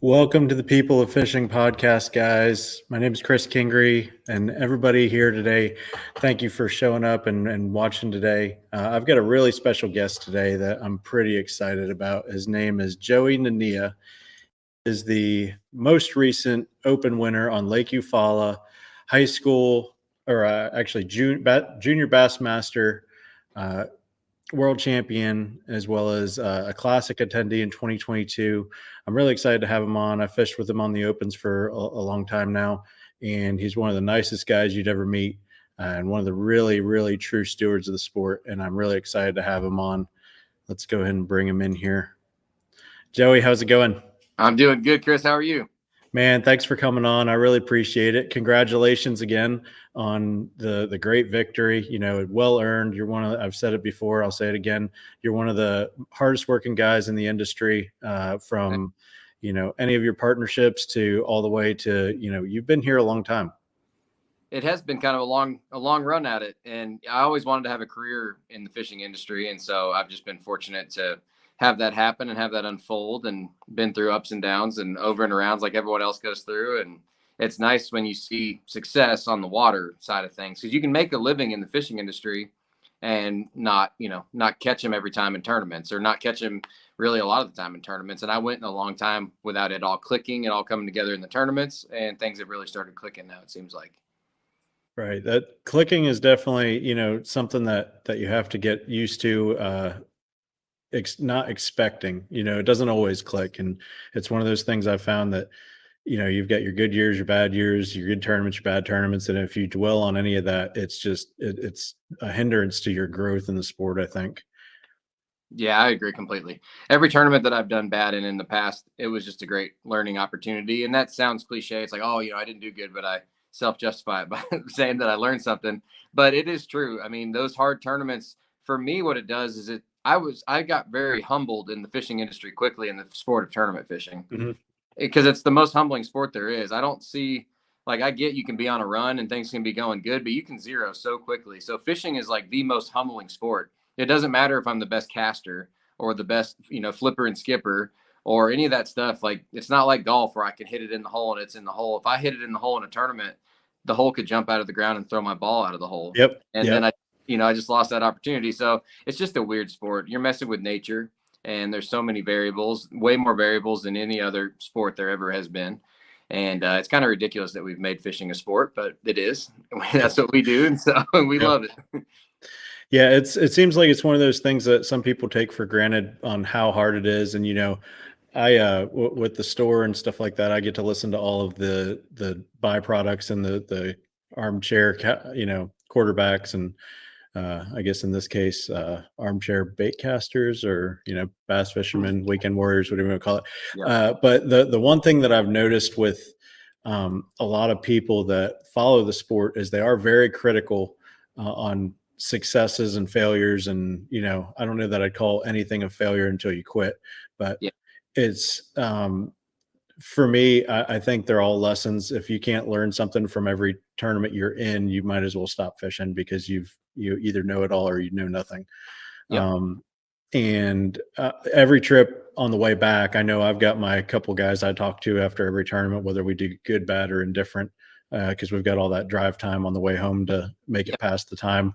Welcome to the People of Fishing podcast, guys. My name is Chris Kingery, and everybody here today, thank you for showing up and watching today. I've got a really special guest today that I'm pretty excited about. His name is Joey Nania. Is the most recent Open winner on Lake Eufaula, high school, or actually junior Bassmaster world champion, as well as a classic attendee in 2022. I'm really excited to have him on. I fished with him on the Opens for a long time now, and he's one of the nicest guys you'd ever meet, and one of the really, really true stewards of the sport. And I'm really excited to have him on. Let's go ahead and bring him in here. Joey, how's it going? I'm doing good, Chris. How are you? Man, thanks for coming on. I really appreciate it. Congratulations again on the great victory. You know, well earned. You're one of I've said it before, I'll say it again. You're one of the hardest working guys in the industry, from any of your partnerships to all the way to, you've been here a long time. It has been kind of a long run at it, and I always wanted to have a career in the fishing industry, and so I've just been fortunate to have that happen and have that unfold, and been through ups and downs and over and arounds like everyone else goes through. And it's nice when you see success on the water side of things, because you can make a living in the fishing industry and not catch them every time in tournaments, or not catch them really a lot of the time in tournaments. And I went a long time without it all clicking and all coming together in the tournaments, and things have really started clicking now, it seems like. Right. That clicking is definitely, something that you have to get used to, not expecting. It doesn't always click, and it's one of those things I found that you've got your good years, your bad years, your good tournaments, your bad tournaments, and if you dwell on any of that, it's just it's a hindrance to your growth in the sport, I think. Yeah, I agree completely. Every tournament that I've done bad in the past, it was just a great learning opportunity. And that sounds cliche. It's like, oh, I didn't do good, but I self-justify it by saying that I learned something. But it is true. I mean, those hard tournaments, for me, what it does is I got very humbled in the fishing industry quickly, in the sport of tournament fishing, because it's the most humbling sport there is. I don't see, like, I get you can be on a run and things can be going good, but you can zero so quickly. So fishing is like the most humbling sport. It doesn't matter if I'm the best caster or the best, flipper and skipper or any of that stuff. Like, it's not like golf where I can hit it in the hole and it's in the hole. If I hit it in the hole in a tournament, the hole could jump out of the ground and throw my ball out of the hole. Yep. And then I just lost that opportunity. So it's just a weird sport. You're messing with nature, and there's so many variables, way more variables than any other sport there ever has been. And it's kind of ridiculous that we've made fishing a sport, but it is. That's what we do. And so we love it. Yeah, it seems like it's one of those things that some people take for granted on how hard it is. And with the store and stuff like that, I get to listen to all of the byproducts and the armchair quarterbacks, and I guess in this case armchair bait casters, or bass fishermen, weekend warriors, whatever you want to call it. Yeah. But the one thing that I've noticed with a lot of people that follow the sport is they are very critical on successes and failures. And I don't know that I'd call anything a failure until you quit, but it's for me, I think they're all lessons. If you can't learn something from every tournament you're in, you might as well stop fishing, because you either know it all or you know nothing. And every trip on the way back, I know I've got my couple guys I talk to after every tournament, whether we do good, bad, or indifferent, because we've got all that drive time on the way home to make it past the time.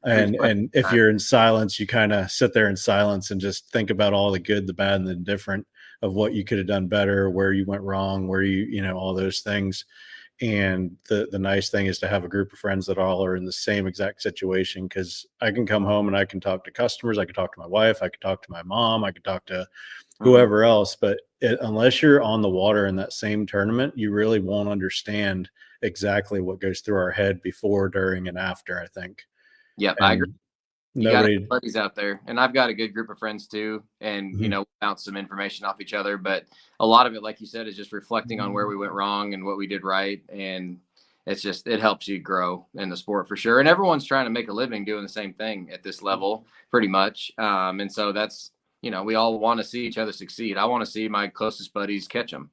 And if you're in silence, you kind of sit there in silence and just think about all the good, the bad, and the indifferent of what you could have done better, where you went wrong, where all those things. And the nice thing is to have a group of friends that all are in the same exact situation, because I can come home and I can talk to customers, I can talk to my wife, I can talk to my mom, I can talk to whoever else, but unless you're on the water in that same tournament, you really won't understand exactly what goes through our head before, during, and after, I think. Yep, I agree. You got buddies out there, and I've got a good group of friends too, and bounce some information off each other. But a lot of it, like you said, is just reflecting on where we went wrong and what we did right, and it helps you grow in the sport for sure. And everyone's trying to make a living doing the same thing at this level, pretty much. And so that's we all want to see each other succeed. I want to see my closest buddies catch them,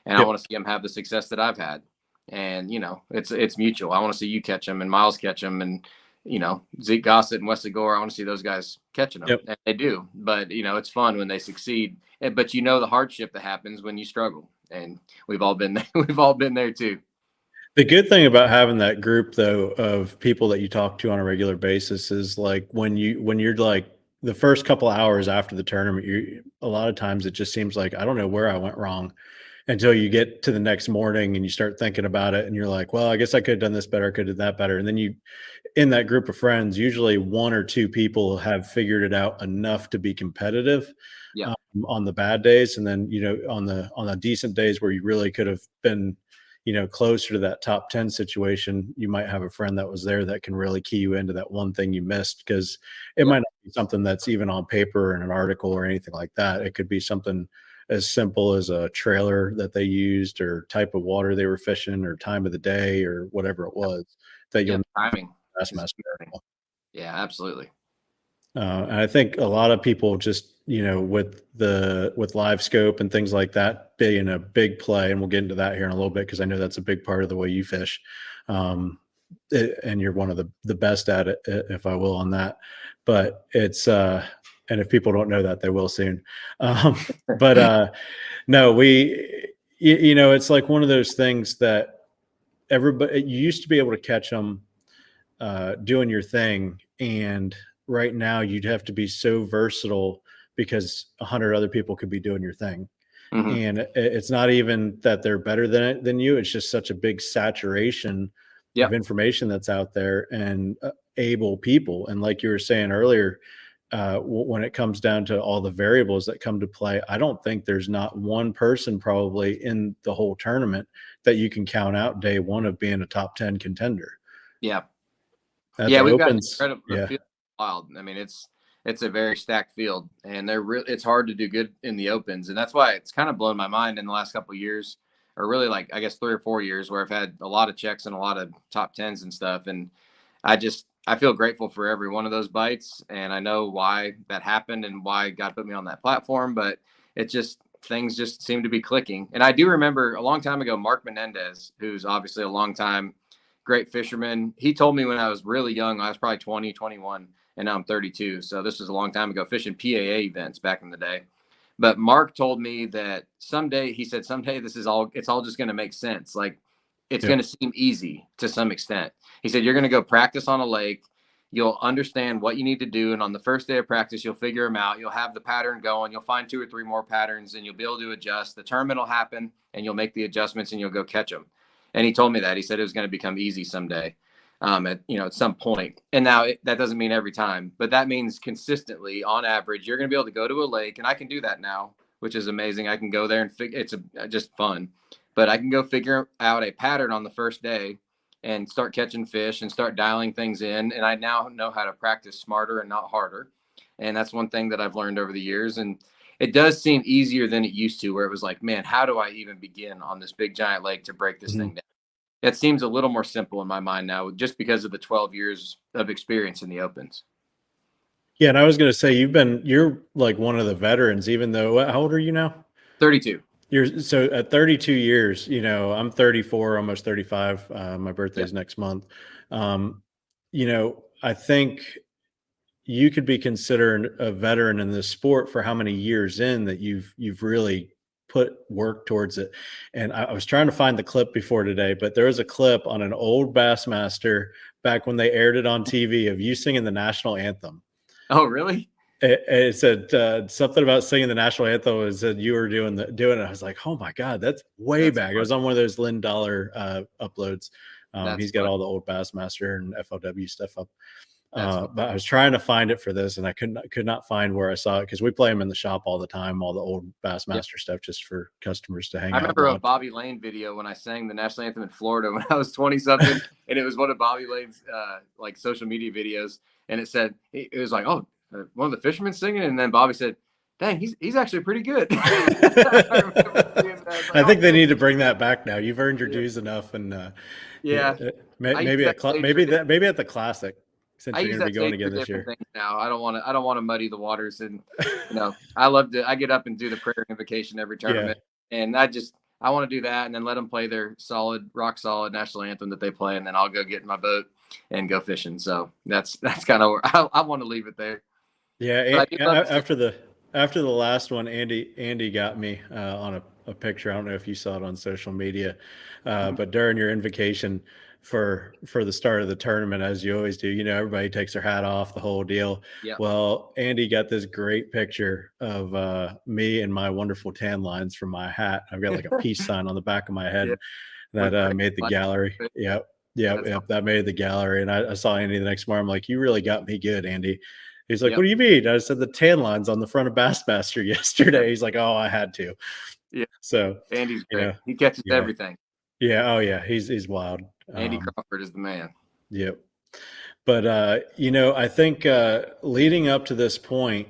and I want to see them have the success that I've had. And it's mutual. I want to see you catch them and Miles catch them, and Zeke Gossett and Wesley Gore, I want to see those guys catching them. And they do. But, it's fun when they succeed. But the hardship that happens when you struggle. and we've all been there. We've all been there too. The good thing about having that group, though, of people that you talk to on a regular basis is like when you're like the first couple hours after the tournament, a lot of times it just seems like I don't know where I went wrong until you get to the next morning and you start thinking about it and you're like, well, I guess I could have done this better, I could have done that better. And then in that group of friends, usually one or two people have figured it out enough to be competitive Yeah. on the bad days. And then, on the decent days where you really could have been, closer to that top 10 situation, you might have a friend that was there that can really key you into that one thing you missed, because it might not be something that's even on paper in an article or anything like that. It could be something as simple as a trailer that they used or type of water they were fishing or time of the day or whatever it was that you'll timing. Bassmaster article. Yeah, absolutely. And I think a lot of people just, with live scope and things like that being a big play, and we'll get into that here in a little bit, because I know that's a big part of the way you fish. And you're one of the best at it, if I will, on that. But it's, and if people don't know that, they will soon. But no, it's like one of those things that everybody, you used to be able to catch them doing your thing. And right now you'd have to be so versatile because 100 other people could be doing your thing. Mm-hmm. And it's not even that they're better than you. It's just such a big saturation of information that's out there and able people. And like you were saying earlier, when it comes down to all the variables that come to play, I don't think there's not one person probably in the whole tournament that you can count out day one of being a top 10 contender. Yeah. We've Opens, got incredible field wild. I mean, it's a very stacked field, and it's hard to do good in the opens. And that's why it's kind of blown my mind in the last couple of years, or really like, I guess 3 or 4 years, where I've had a lot of checks and a lot of top 10s and stuff. And I feel grateful for every one of those bites. And I know why that happened and why God put me on that platform, but things just seem to be clicking. And I do remember a long time ago, Mark Menendez, who's obviously a long time great fisherman. He told me when I was really young, I was probably 20, 21, and now I'm 32. So this was a long time ago, fishing PAA events back in the day. But Mark told me that someday it's all just going to make sense. Like, it's going to seem easy to some extent. He said, you're going to go practice on a lake. You'll understand what you need to do. And on the first day of practice, you'll figure them out. You'll have the pattern going. You'll find 2 or 3 more patterns, and you'll be able to adjust. The tournament will happen, and you'll make the adjustments, and you'll go catch them. And he told me that. He said it was going to become easy someday, at some point. And now that doesn't mean every time, but that means consistently, on average, you're going to be able to go to a lake, and I can do that now, which is amazing. I can go there and it's just fun, but I can go figure out a pattern on the first day and start catching fish and start dialing things in. And I now know how to practice smarter and not harder. And that's one thing that I've learned over the years. And it does seem easier than it used to, where it was like, man, how do I even begin on this big giant lake to break this thing down? It seems a little more simple in my mind now, just because of the 12 years of experience in the opens. Yeah. And I was going to say, you're like one of the veterans, even though, how old are you now? 32. So at 32 years, I'm 34, almost 35. My birthday's next month. I think you could be considered a veteran in this sport for how many years in that you've really put work towards it. And I was trying to find the clip before today, but there was a clip on an old Bassmaster back when they aired it on TV of you singing the national anthem. Oh, really? It said something about singing the national anthem. It said you were doing it. I was like, oh my God, that's back. Funny. It was on one of those Lynn Dollar uploads. He's got all the old Bassmaster and FLW stuff up. But I was trying to find it for this, and I could not find where I saw it, because we play them in the shop all the time, all the old Bassmaster stuff, just for customers to hang out. I remember a Bobby Lane video when I sang the national anthem in Florida when I was 20 something, and it was one of Bobby Lane's like social media videos, and it said, it was like, oh, one of the fishermen singing, and then Bobby said, dang, he's actually pretty good. I think they need to bring that back now. You've earned your dues enough, and maybe at the Classic. Since you're going to be going again this year. Now I don't want to muddy the waters, and I get up and do the prayer invocation every tournament, and I want to do that, and then let them play their rock solid national anthem that they play, and then I'll go get in my boat and go fishing. So that's kind of where I want to leave it there. Yeah, after the last one, Andy got me on a picture. I don't know if you saw it on social media, but during your invocation for the start of the tournament, as you always do, everybody takes their hat off, the whole deal. Yeah. Well, Andy got this great picture of me and my wonderful tan lines from my hat. I've got like a peace sign on the back of my Yeah. head With that made the like, gallery. Yep. Yep. that's Yep. That made the gallery. And I saw Andy the next morning. I'm like, you really got me good, Andy. He's like, what yep. do you mean? I said the tan lines on the front of Bassmaster yesterday. He's like, oh, I had to. Yeah. So, Andy's great. He catches yeah. everything. Yeah. Oh yeah. He's wild. Andy Crawford is the man. Yep. But I think leading up to this point,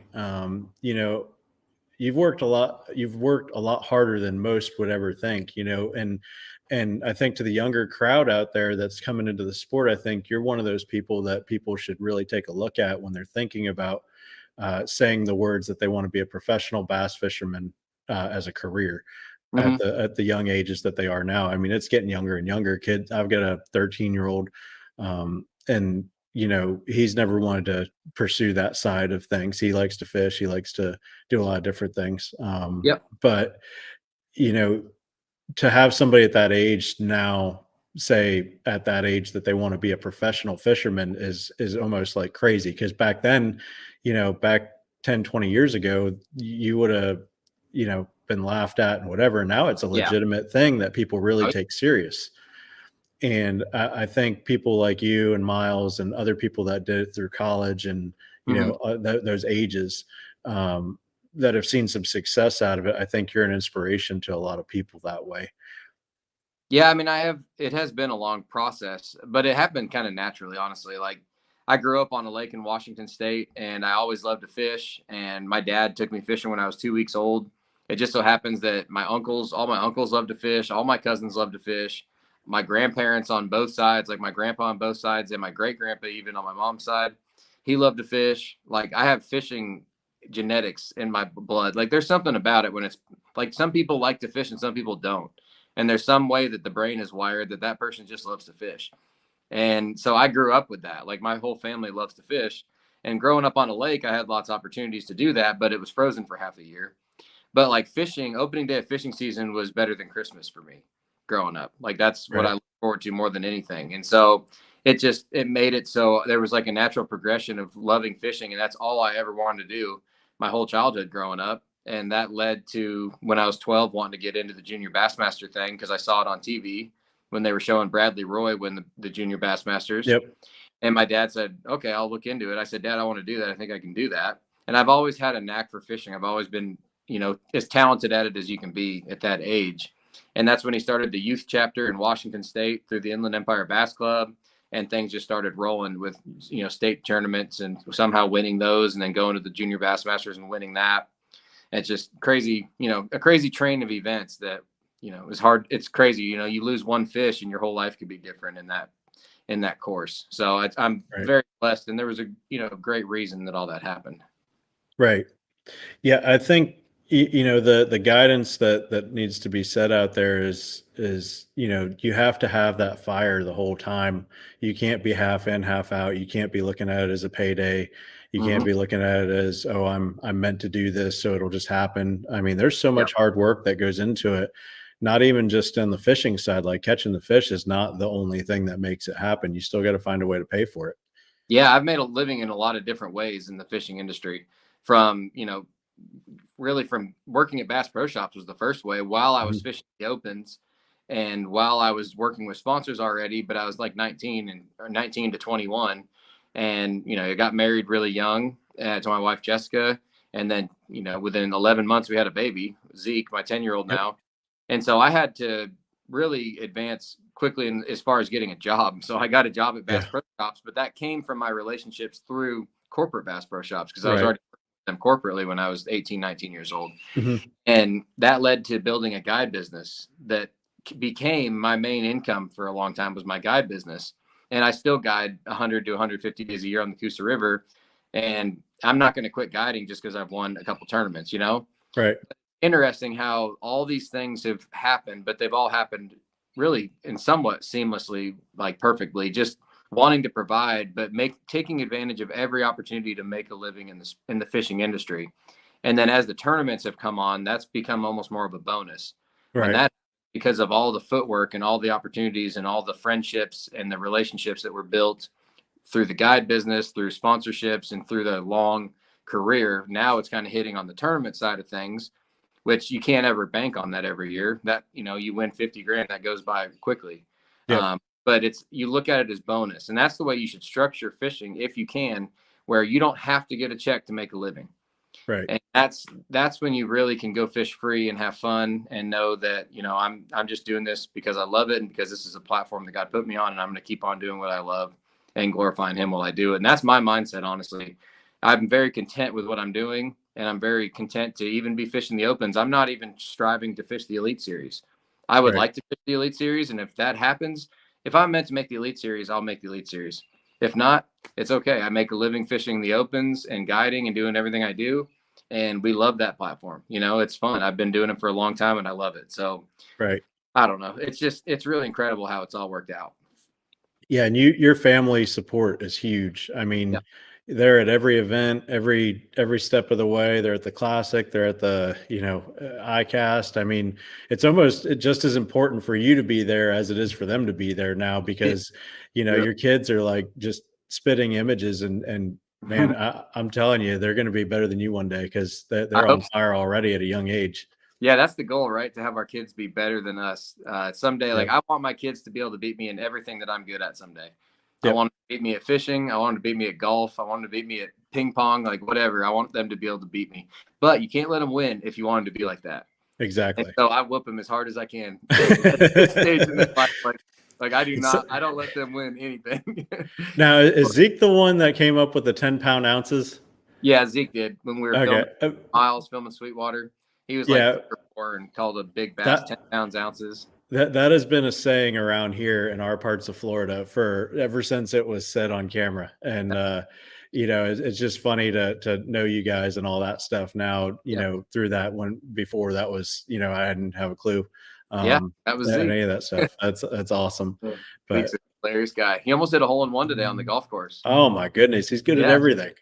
you've worked a lot harder than most would ever think, and I think to the younger crowd out there that's coming into the sport, I think you're one of those people that people should really take a look at when they're thinking about saying the words that they want to be a professional bass fisherman as a career Mm-hmm. at the young ages that they are now. I mean, it's getting younger and younger. Kids, I've got a 13-year-old, and he's never wanted to pursue that side of things. He likes to fish. He likes to do a lot of different things. Yep. But you know, to have somebody at that age now say at that age that they want to be a professional fisherman is almost like crazy, because back then, back 10, 20 years ago, you would have been laughed at and whatever. Now it's a Yeah. legitimate thing that people really Oh, take serious. And I think people like you and Miles and other people that did it through college and mhm. those ages, that have seen some success out of it, I think you're an inspiration to a lot of people that way. Yeah, I mean, it has been a long process, but it happened kind of naturally, honestly. Like, I grew up on a lake in Washington State, and I always loved to fish. And my dad took me fishing when I was 2 weeks old. It just so happens that all my uncles love to fish, all my cousins love to fish. My grandparents on both sides, like my grandpa on both sides, and my great grandpa, even on my mom's side, he loved to fish. Like, I have fishing genetics in my blood. Like, there's something about it when it's like some people like to fish and some people don't, and there's some way that the brain is wired that that person just loves to fish. And so I grew up with that. Like, my whole family loves to fish, and growing up on a lake, I had lots of opportunities to do that, but it was frozen for half a year. But like fishing, opening day of fishing season was better than Christmas for me growing up. Like, that's what I Right. look forward to more than anything. And so it made it so there was like a natural progression of loving fishing, and that's all I ever wanted to do my whole childhood growing up. And that led to when I was 12 wanting to get into the junior bassmaster thing, because I saw it on TV when they were showing Bradley Roy win the junior bassmasters. Yep. And my dad said, okay, I'll look into it. I said, Dad, I want to do that. I think I can do that. And I've always had a knack for fishing. I've always been, as talented at it as you can be at that age. And that's when he started the youth chapter in Washington State through the Inland Empire Bass Club. And things just started rolling with, state tournaments and somehow winning those, and then going to the junior bassmasters and winning that. And it's just crazy, a crazy train of events that, is hard. It's crazy. You lose one fish and your whole life could be different in that course. So I'm Right. very blessed, and there was a great reason that all that happened. Right. Yeah, I think the guidance that needs to be set out there is you have to have that fire the whole time. You can't be half in, half out. You can't be looking at it as a payday. You can't Mm-hmm. be looking at it as, oh, I'm meant to do this, so it'll just happen. I mean, there's so Yep. much hard work that goes into it. Not even just on the fishing side, like catching the fish is not the only thing that makes it happen. You still got to find a way to pay for it. Yeah, I've made a living in a lot of different ways in the fishing industry. From really from working at Bass Pro Shops was the first way while I was Mhm. fishing the opens, and while I was working with sponsors already. But I was like 19 to 21, and I got married really young to my wife Jessica, and then within 11 months we had a baby, Zeke, my 10-year-old Yep. now. And so I had to really advance quickly as far as getting a job. So I got a job at Bass Yeah. Pro Shops, but that came from my relationships through corporate Bass Pro Shops, because I was Right. already them corporately when I was 18, 19 years old. Mhm. And that led to building a guide business that became my main income for a long time, was my guide business. And I still guide 100 to 150 days a year on the Coosa River. And I'm not going to quit guiding just because I've won a couple tournaments. Right. Interesting how all these things have happened, but they've all happened really and somewhat seamlessly, like perfectly, just wanting to provide, but taking advantage of every opportunity to make a living in the fishing industry. And then as the tournaments have come on, that's become almost more of a bonus. When Right. that, because of all the footwork and all the opportunities and all the friendships and the relationships that were built through the guide business, through sponsorships, and through the long career, now it's kind of hitting on the tournament side of things, which you can't ever bank on that every year. That, you win 50 grand, that goes by quickly. Yep. But you look at it as bonus, and that's the way you should structure fishing if you can, where you don't have to get a check to make a living. Right. And that's when you really can go fish free and have fun and know that, I'm just doing this because I love it and because this is a platform that God put me on, and I'm going to keep on doing what I love and glorifying him while I do it. And that's my mindset, honestly. I'm very content with what I'm doing, and I'm very content to even be fishing the opens. I'm not even striving to fish the Elite Series. I would Right. like to fish the Elite Series, and if that happens, if I'm meant to make the Elite Series, I'll make the Elite Series. If not, it's okay. I make a living fishing the opens and guiding and doing everything I do, and we love that platform. It's fun. I've been doing it for a long time, and I love it. So Right. I don't know. It's really incredible how it's all worked out. Yeah, and your family support is huge. I Yeah. mean, they're at every event, every step of the way. They're at the classic. They're at the ICAST. I mean, it's almost just as important for you to be there as it is for them to be there now, because Really. your kids are like just spitting images, and man, I'm telling you, they're going to be better than you one day, because I they're hope on so. fire already at a young age. Yeah, that's the goal, right? To have our kids be better than us someday. Like, Yep. I want my kids to be able to beat me in everything that I'm good at someday. I Yep. want them to beat me at fishing. I want them to beat me at golf. I want them to beat me at ping pong, like whatever. I want them to be able to beat me. But you can't let them win if you want them to be like that. And Exactly. so I whoop them as hard as I can at this stage in their life. Like So, I don't let them win anything. now, is Zeke the one that came up with the 10-pound ounces? Yeah, Zeke did when we were Okay. filming Miles, filming Sweetwater. He was like Yeah, 3 or 4 and called a big bass 10 that pounds ounces. that has been a saying around here in our parts of Florida for ever since it was said on camera. And it's just funny to know you guys and all that stuff now, Yeah, through that. When before that was, I didn't have a clue, yeah, that was and Zeke. any of that stuff. That's awesome. Yeah. Zeke's But a hilarious guy. He almost did a hole in one today on the golf course. oh my goodness, he's good at Yeah, everything.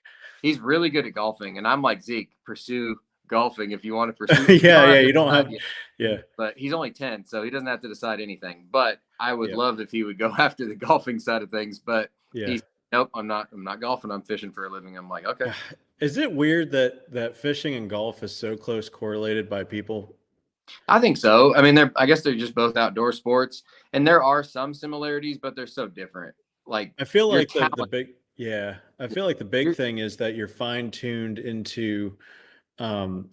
he's really good at golfing, and I'm like, Zeke, pursue golfing if you want to pursue. You Yeah, don't yeah, have to you don't decide have, yet, yeah, but he's only 10, so he doesn't have to decide anything. But I would yeah, love if he would go after the golfing side of things. But yeah. he's nope, I'm not. I'm not golfing. I'm fishing for a living. I'm like, okay. Is it weird that fishing and golf is so close correlated by people? I think so. I mean, I guess they're just both outdoor sports, and there are some similarities, but they're so different. Like I feel your like the talent, big yeah, I feel like the big your thing is that you're fine tuned into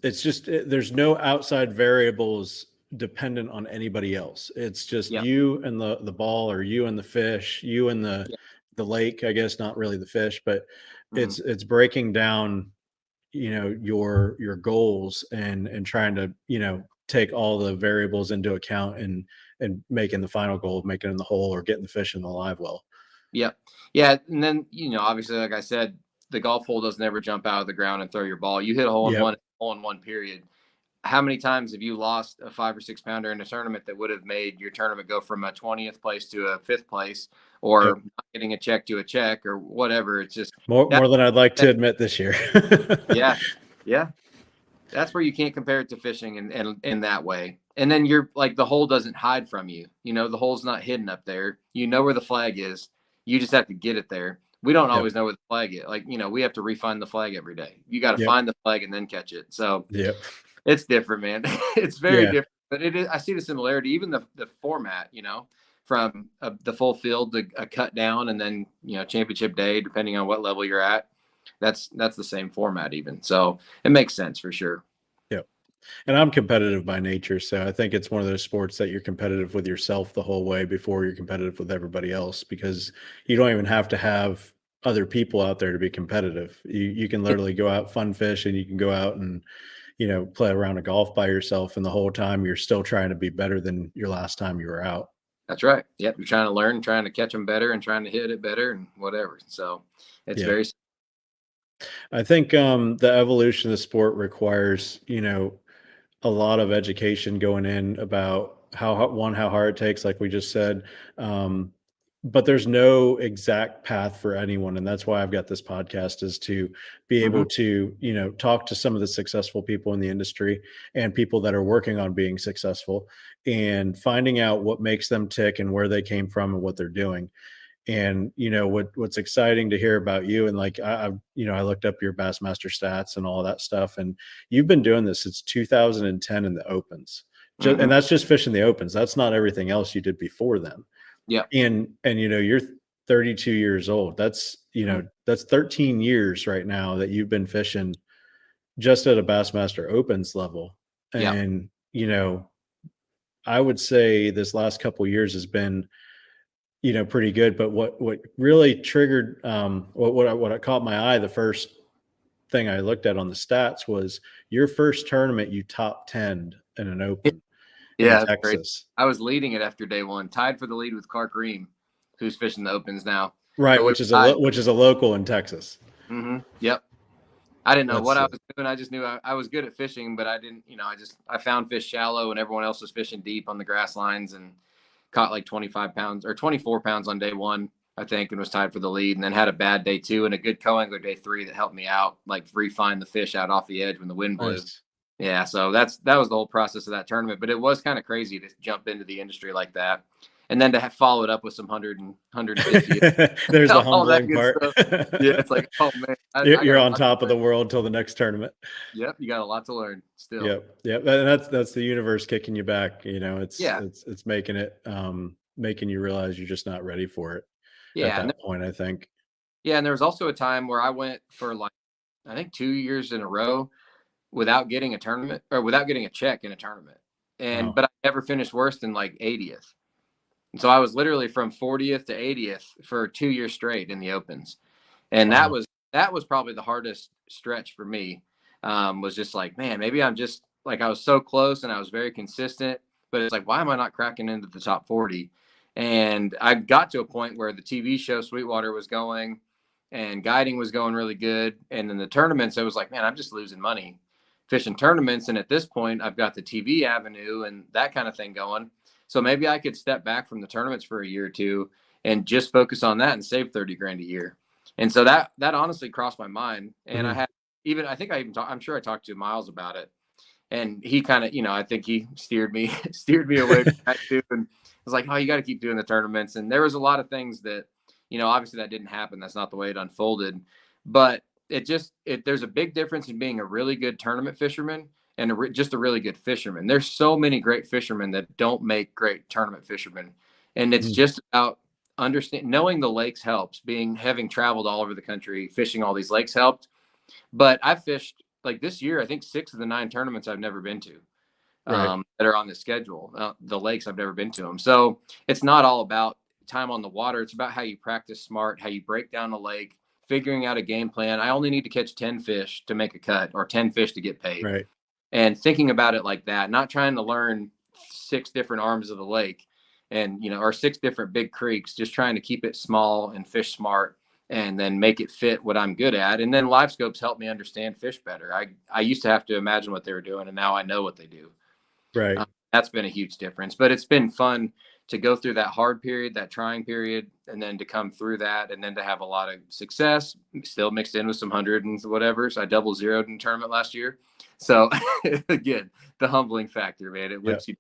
it's just there's no outside variables dependent on anybody else. It's just yeah, you and the ball, or you and the fish, you and yeah, the lake, I guess, not really the fish, but mhm, it's breaking down, your goals, and trying to, take all the variables into account, and making the final goal of making it in the hole or getting the fish in the live well. yeah, yeah. And then obviously, like I said, the golf hole doesn't ever jump out of the ground and throw your ball. You hit a Yep. hole in one period. How many times have you lost a 5 or 6 pounder in a tournament that would have made your tournament go from a 20th place to a fifth place, Yep. or not getting a check to a check, or whatever? It's just that, More than I'd like to that admit this year. yeah, yeah. That's where you can't compare it to fishing and in that way. And then you're like, the hole doesn't hide from you. The hole's not hidden up there. You know where the flag is. You just have to get it there. We don't Yep. always know where the flag is. Like, we have to refine the flag every day. You got to Yep. find the flag and then catch it. So Yep. it's different, man. It's very Yeah. different. But it is. I see the similarity, even the format. From the full field to a cut down, and then championship day, depending on what level you're at. That's the same format even. So it makes sense for sure. Yep. And I'm competitive by nature, so I think it's one of those sports that you're competitive with yourself the whole way before you're competitive with everybody else, because you don't even have to have other people out there to be competitive. You can literally go out fun fish, and you can go out and, play around a golf by yourself, and the whole time you're still trying to be better than your last time you were out. That's right. Yep. You're trying to learn, trying to catch them better, and trying to hit it better, and whatever. So it's Yeah. very. I think the evolution of the sport requires, a lot of education going in about how hard it takes, like we just said. Um, but there's no exact path for anyone. And that's why I've got this podcast, is to be able to, talk to some of the successful people in the industry and people that are working on being successful and finding out what makes them tick and where they came from and what they're doing. And what's exciting to hear about you, and like I looked up your Bassmaster stats and all that stuff, and you've been doing this since 2010 in the opens. And that's just fishing the opens. That's not everything else you did before then. Yeah. And you're 32 years old. That's that's 13 years right now that you've been fishing just at a Bassmaster Opens level. And I would say this last couple of years has been pretty good. But what really triggered what caught my eye, the first thing I looked at on the stats, was your first tournament you top 10'd in an open in That's great. Texas. I was leading it after day one, tied for the lead with Clark Ream, who's fishing the opens now. Right, which is a local in Texas. Yep. I didn't know what I was doing. I just knew I was good at fishing, but I didn't, I found fish shallow and everyone else was fishing deep on the grass lines, and caught like 25 pounds or 24 pounds on day one, I think, and was tied for the lead, and then had a bad day two and a good co-angler day three that helped me out, like refine the fish out off the edge when the wind blew. Nice. Yeah. So that was the whole process of that tournament, but it was kind of crazy to jump into the industry like that. And then to have followed up with some 100 and 150. There's the humbling part. Yeah, it's like, oh man, you're on top of the world till the next tournament. Yep, you got a lot to learn still. Yep. And that's the universe kicking you back. It's making it making you realize you're just not ready for it. At that point, I think. Yeah, and there was also a time where I went for like, I think 2 years in a row without getting a tournament, or without getting a check in a tournament, but I never finished worse than like 80th. And so I was literally from 40th to 80th for 2 years straight in the opens. And that was probably the hardest stretch for me. Was just like, man, maybe I'm just like, I was so close and I was very consistent, but it's like, why am I not cracking into the top 40? And I got to a point where the TV show Sweetwater was going and guiding was going really good. And then the tournaments, it was like, man, I'm just losing money fishing tournaments. And at this point, I've got the TV avenue and that kind of thing going. So maybe I could step back from the tournaments for a year or two and just focus on that and save 30 grand a year. And so that honestly crossed my mind. And I'm sure I talked to Miles about it, and he kind of, I think he steered me away from that too. And I was like, oh, you got to keep doing the tournaments. And there was a lot of things that, obviously that didn't happen. That's not the way it unfolded, but there's a big difference in being a really good tournament fisherman and just a really good fisherman. There's so many great fishermen that don't make great tournament fishermen. And it's just about knowing the lakes helps. Having traveled all over the country, fishing all these lakes helped. But I've fished, like this year, I think 6 of the 9 tournaments I've never been to that are on the schedule. The lakes, I've never been to them. So it's not all about time on the water. It's about how you practice smart, how you break down the lake, figuring out a game plan. I only need to catch 10 fish to make a cut, or 10 fish to get paid. Right. And thinking about it like that, not trying to learn 6 different arms of the lake and, or 6 different big creeks, just trying to keep it small and fish smart and then make it fit what I'm good at. And then live scopes help me understand fish better. I used to have to imagine what they were doing, and now I know what they do. Right. That's been a huge difference, but it's been fun to go through that hard period, that trying period, and then to come through that, and then to have a lot of success, still mixed in with some 100 and whatever. So I double zeroed in a tournament last year. So again, the humbling factor, man, it lifts you.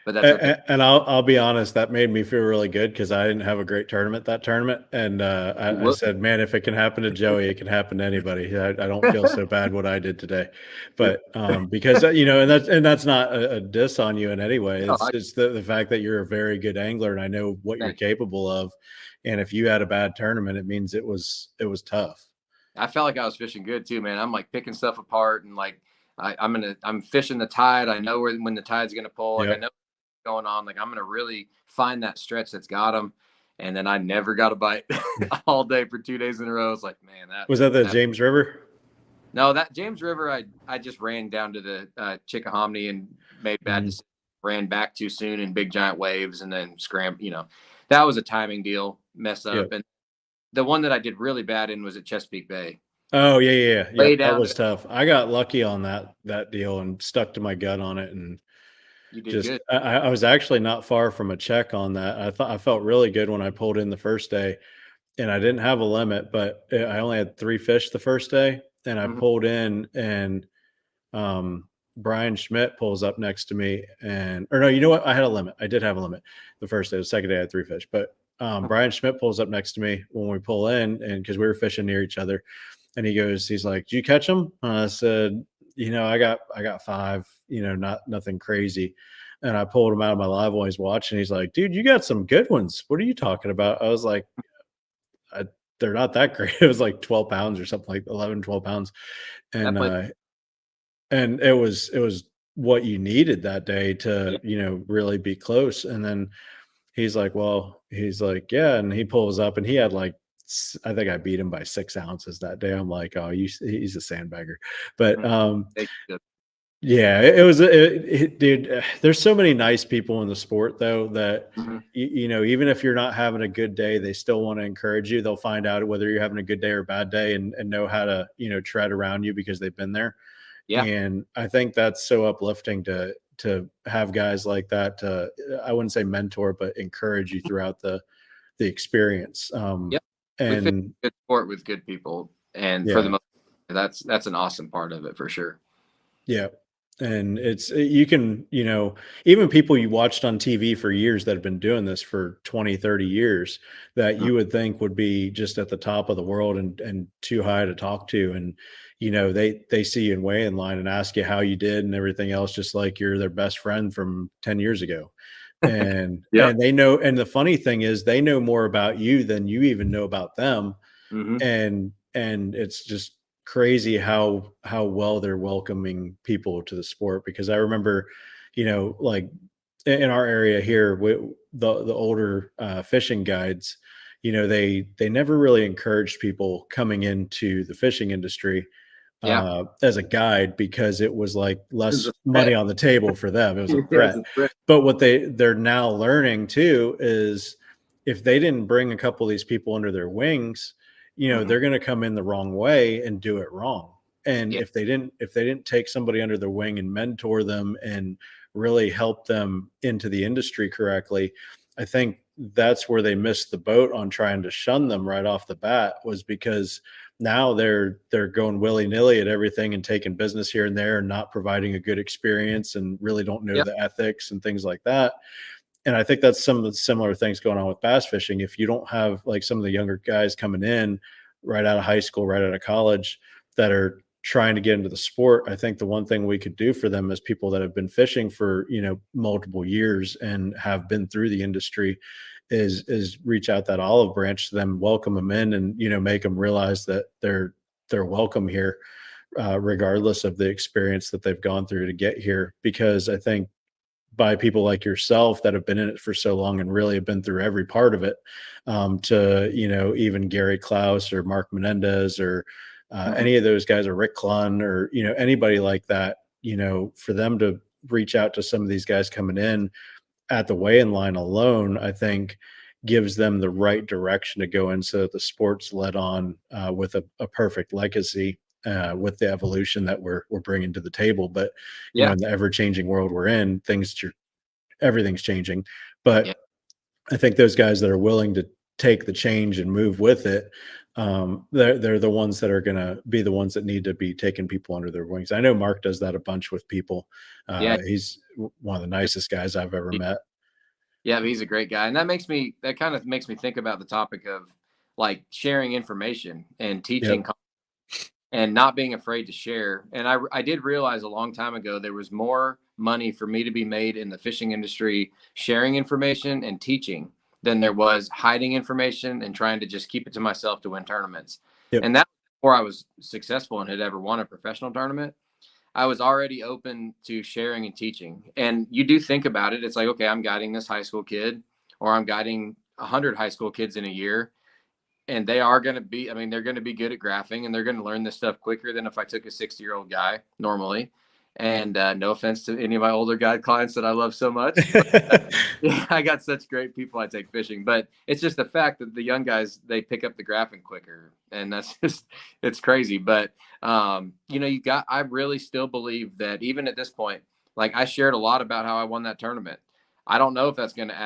But that's okay. And I'll be honest, that made me feel really good because I didn't have a great tournament that tournament. And I said, man, if it can happen to Joey, it can happen to anybody. I don't feel so bad what I did today. But because, and that's not a diss on you in any way. It's the fact that you're a very good angler and I know what you're capable of. And if you had a bad tournament, it means it was tough. I felt like I was fishing good too, man. I'm like picking stuff apart and like I'm fishing the tide. I know when the tide's gonna pull. Like I know what's going on. Like I'm gonna really find that stretch that's got them. And then I never got a bite all day for 2 days in a row. It's like, man, was that the James River? No, that James River, I just ran down to the Chickahominy and made bad decisions. Ran back too soon in big giant waves and then scrambled. That was a timing deal, mess up. Yep. And the one that I did really bad in was at Chesapeake Bay. Oh yeah. That was tough. I got lucky on that deal and stuck to my gut on it, and You did just good. I was actually not far from a check on that. I felt really good when I pulled in the first day, and I didn't have a limit, but I only had 3 fish the first day, and I Mhm. pulled in, and Brian Schmidt pulls up next to me, or no, you know what? I had a limit. I did have a limit the first day. The second day I had 3 fish, but Brian Schmidt pulls up next to me when we pull in, and because we were fishing near each other, and he's like, "Did you catch them?" I said, I got 5, nothing crazy. And I pulled him out of my live while he's watching. He's like, "Dude, you got some good ones. What are you talking about?" I was like, I, "They're not that great." It was like 12 pounds or something, like 11, 12 pounds. And Definitely. it was what you needed that day Yeah. to, really be close. And then he's like, "Yeah." And he pulls up and he had like, I think I beat him by 6 ounces that day. I'm like, "Oh, he's a sandbagger." But Mhm. They did. yeah, dude, there's so many nice people in the sport though that Mhm. even if you're not having a good day, they still want to encourage you. They'll find out whether you're having a good day or a bad day, and know how to, tread around you because they've been there. Yeah. And I think that's so uplifting to have guys like that to, I wouldn't say mentor, but encourage you throughout the experience. Yep. We fit And good sport with good people, and for the yeah, most, that's an awesome part of it for sure. yeah. And you can, even people you watched on TV for years that have been doing this for 20, 30 years that Mhm. you would think would be just at the top of the world and too high to talk to. And, they see you in weigh-in line and ask you how you did and everything else, just like you're their best friend from 10 years ago. And Yep. and they know, and the funny thing is they know more about you than you even know about them. Mhm. And it's just crazy how well they're welcoming people to the sport. Because I remember, like in our area here, the older fishing guides, they never really encouraged people coming into the fishing industry Yeah. as a guide, because it was like It was less a money threat. on the table for them. It was a It was threat. a threat. But what they're now learning too is if they didn't bring a couple of these people under their wings, Mhm. they're going to come in the wrong way and do it wrong. And Yeah. if they didn't take somebody under their wing and mentor them and really help them into the industry correctly, I think that's where they missed the boat on trying to shun them right off the bat, was because now they're going willy-nilly at everything and taking business here and there and not providing a good experience and really don't know Yep. the ethics and things like that. And I think that's some of the similar things going on with bass fishing. If you don't have like some of the younger guys coming in right out of high school, right out of college, that are trying to get into the sport, I think the one thing we could do for them as people that have been fishing for, multiple years and have been through the industry is reach out that olive branch to them, welcome them in, and make them realize that they're welcome here, regardless of the experience that they've gone through to get here. Because I think by people like yourself that have been in it for so long and really have been through every part of it, to even Gary Klaus or Mark Menendez or Mhm. any of those guys, or Rick Clunn, or anybody like that, for them to reach out to some of these guys coming in at the weigh-in line alone, I think gives them the right direction to go in, so that the sport's led on with a perfect legacy, with the evolution that we're bringing to the table. But Yeah. in the ever-changing world we're in, everything's changing. Yeah. But I think those guys that are willing to take the change and move with it, they're the ones that are going to be the ones that need to be taking people under their wings. I know Mark does that a bunch with people. Yeah. He's one of the nicest guys I've ever met. Yeah, he's a great guy, and that kind of makes me think about the topic of like sharing information and teaching Yep. and not being afraid to share. And I did realize a long time ago there was more money for me to be made in the fishing industry sharing information and teaching than there was hiding information and trying to just keep it to myself to win tournaments. Yep. And that before I was successful and had ever won a professional tournament. I was already open to sharing and teaching. And you do think about it, it's like, okay, I'm guiding this high school kid, or I'm guiding 100 high school kids in a year. And they are going to be, I mean, they're going to be good at graphing and they're going to learn this stuff quicker than if I took a 60-year-old guy normally. And no offense to any of my older guide clients that I love so much, but yeah, I got such great people I take fishing. But it's just the fact that the young guys, they pick up the graphing quicker. And that's just, it's crazy. But, you got, I really still believe that even at this point, Like I shared a lot about how I won that tournament. I don't know if that's going to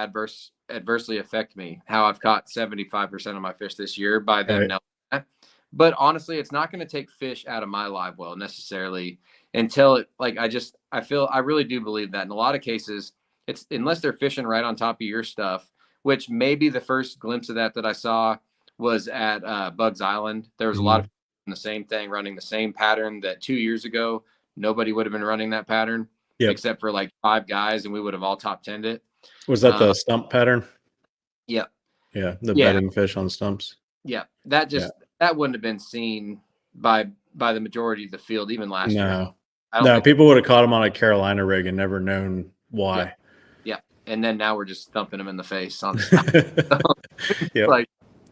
adversely affect me, how I've caught 75% of my fish this year by them Right. knowing that. But honestly, it's not going to take fish out of my live well necessarily until it, like, I really do believe that in a lot of cases, it's unless they're fishing right on top of your stuff, which maybe the first glimpse of that I saw was at Bugs Island. There was a lot of the same thing, running the same pattern that 2 years ago, nobody would have been running that pattern Yep. except for like 5 guys, and we would have all top 10'd it. Was that the stump pattern? Yeah. Yeah. The Yeah. bedding fish on stumps. Yeah. That wouldn't have been seen by the majority of the field, even last year. No, people would have caught him on a Carolina rig and never known why. Yeah. And then now we're just thumping him in the face on the Yep. Like,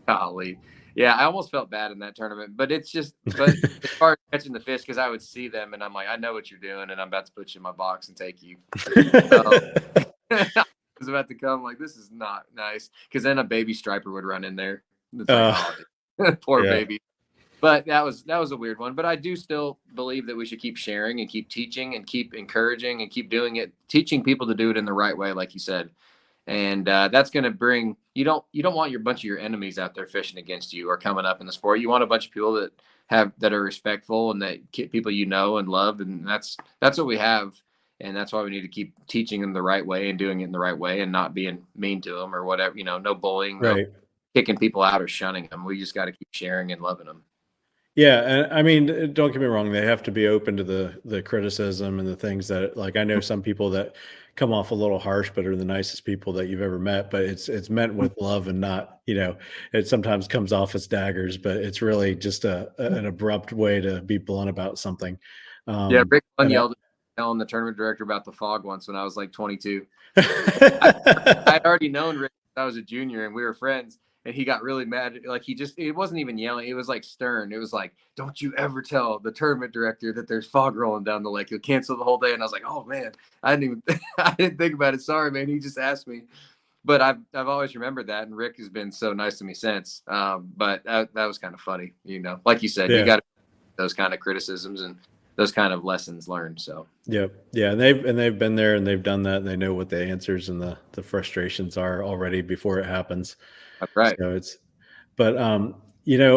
golly. Yeah, I almost felt bad in that tournament, but it's just, but as far as catching the fish, because I would see them and I'm like, I know what you're doing, and I'm about to put you in my box and take you. So, I was about to come like, this is not nice, because then a baby striper would run in there. It's like, poor baby. But that was a weird one. But I do still believe that we should keep sharing and keep teaching and keep encouraging and keep doing it, teaching people to do it in the right way, like you said. And that's going to bring, you don't want bunch of your enemies out there fishing against you or coming up in the sport. You want a bunch of people that are respectful and that people you know and love, and that's what we have. And that's why we need to keep teaching them the right way and doing it in the right way and not being mean to them or whatever, no bullying, no kicking people out or shunning them. We just got to keep sharing and loving them. Yeah, and I mean, don't get me wrong; they have to be open to the criticism and the things that, like, I know some people that come off a little harsh, but are the nicest people that you've ever met. But it's meant with love and not, it sometimes comes off as daggers, but it's really just an abrupt way to be blunt about something. Rick yelled telling the tournament director about the fog once when I was like 22. I'd already known Rick since I was a junior, and we were friends. And he got really mad. Like it wasn't even yelling. It was like stern. It was like, don't you ever tell the tournament director that there's fog rolling down the lake. He'll cancel the whole day. And I was like, oh man, I didn't think about it. Sorry, man. He just asked me. But I've always remembered that. And Rick has been so nice to me since. But that was kind of funny. Like you said, you got those kind of criticisms and those kind of lessons learned. So yeah. And they've been there and they've done that. And they know what the answers and the frustrations are already before it happens. That's right. So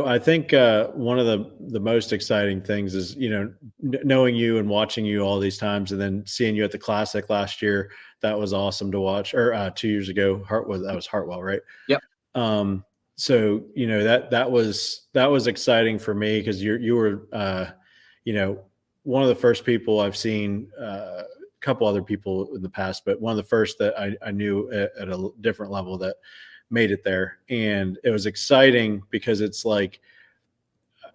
I think one of the most exciting things is, knowing you and watching you all these times and then seeing you at the Classic last year. That was awesome to watch. Or 2 years ago, that was Hartwell, right? Yep. So, that was exciting for me because you were, one of the first people I've seen, a couple other people in the past, but one of the first that I knew at a different level that made it there. And it was exciting because it's like,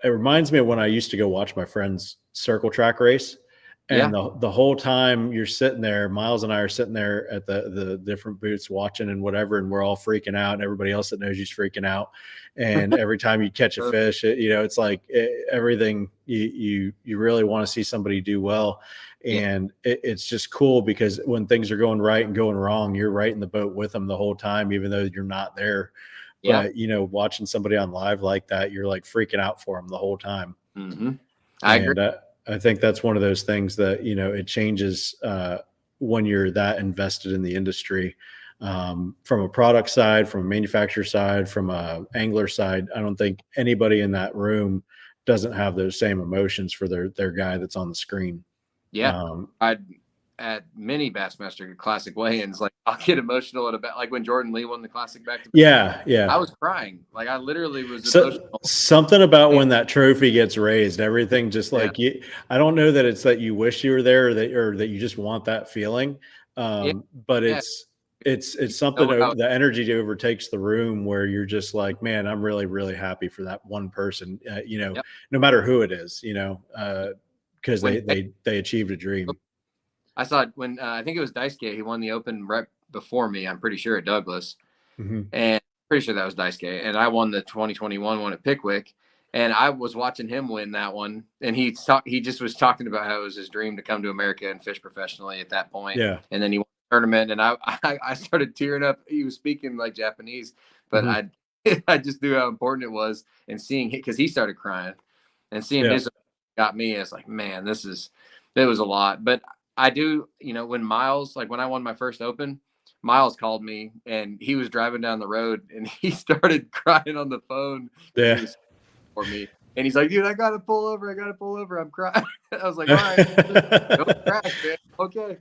it reminds me of when I used to go watch my friend's circle track race. And the whole time you're sitting there, Miles and I are sitting there at the different booths watching and whatever, and we're all freaking out, and everybody else that knows you's freaking out. And every time you catch a fish, it's like everything you really want to see somebody do well. And it's just cool because when things are going right and going wrong, you're right in the boat with them the whole time, even though you're not there. But, watching somebody on live like that, you're like freaking out for them the whole time. Mm-hmm. I agree. I think that's one of those things that, it changes when you're that invested in the industry, from a product side, from a manufacturer side, from a angler side. I don't think anybody in that room doesn't have those same emotions for their guy that's on the screen. Yeah. I'd at many Bassmaster Classic weigh-ins, like I'll get emotional at about like when Jordan Lee won the Classic back-to-back. Yeah. I was crying. Like I literally was emotional. Something about when that trophy gets raised, everything just like I don't know that it's that you wish you were there or that you just want that feeling. But it's something the energy overtakes the room where you're just like, man, I'm really, really happy for that one person, no matter who it is, because they achieved a dream. I saw it when I think it was Daisuke. He won the Open right before me. I'm pretty sure at Douglas, and pretty sure that was Daisuke. And I won the 2021 one at Pickwick. And I was watching him win that one, and he just was talking about how it was his dream to come to America and fish professionally at that point. Yeah. And then he won the tournament, and I started tearing up. He was speaking like Japanese, but I just knew how important it was, and seeing because he started crying, and seeing his got me. It's like, man, it was a lot, but I do, you know, when Miles, like when I won my first Open, Miles called me and he was driving down the road and he started crying on the phone because he Yeah. was for me. And he's like, dude, I got to pull over. I got to pull over. I'm crying. I was like, all right, don't crash, man. Okay.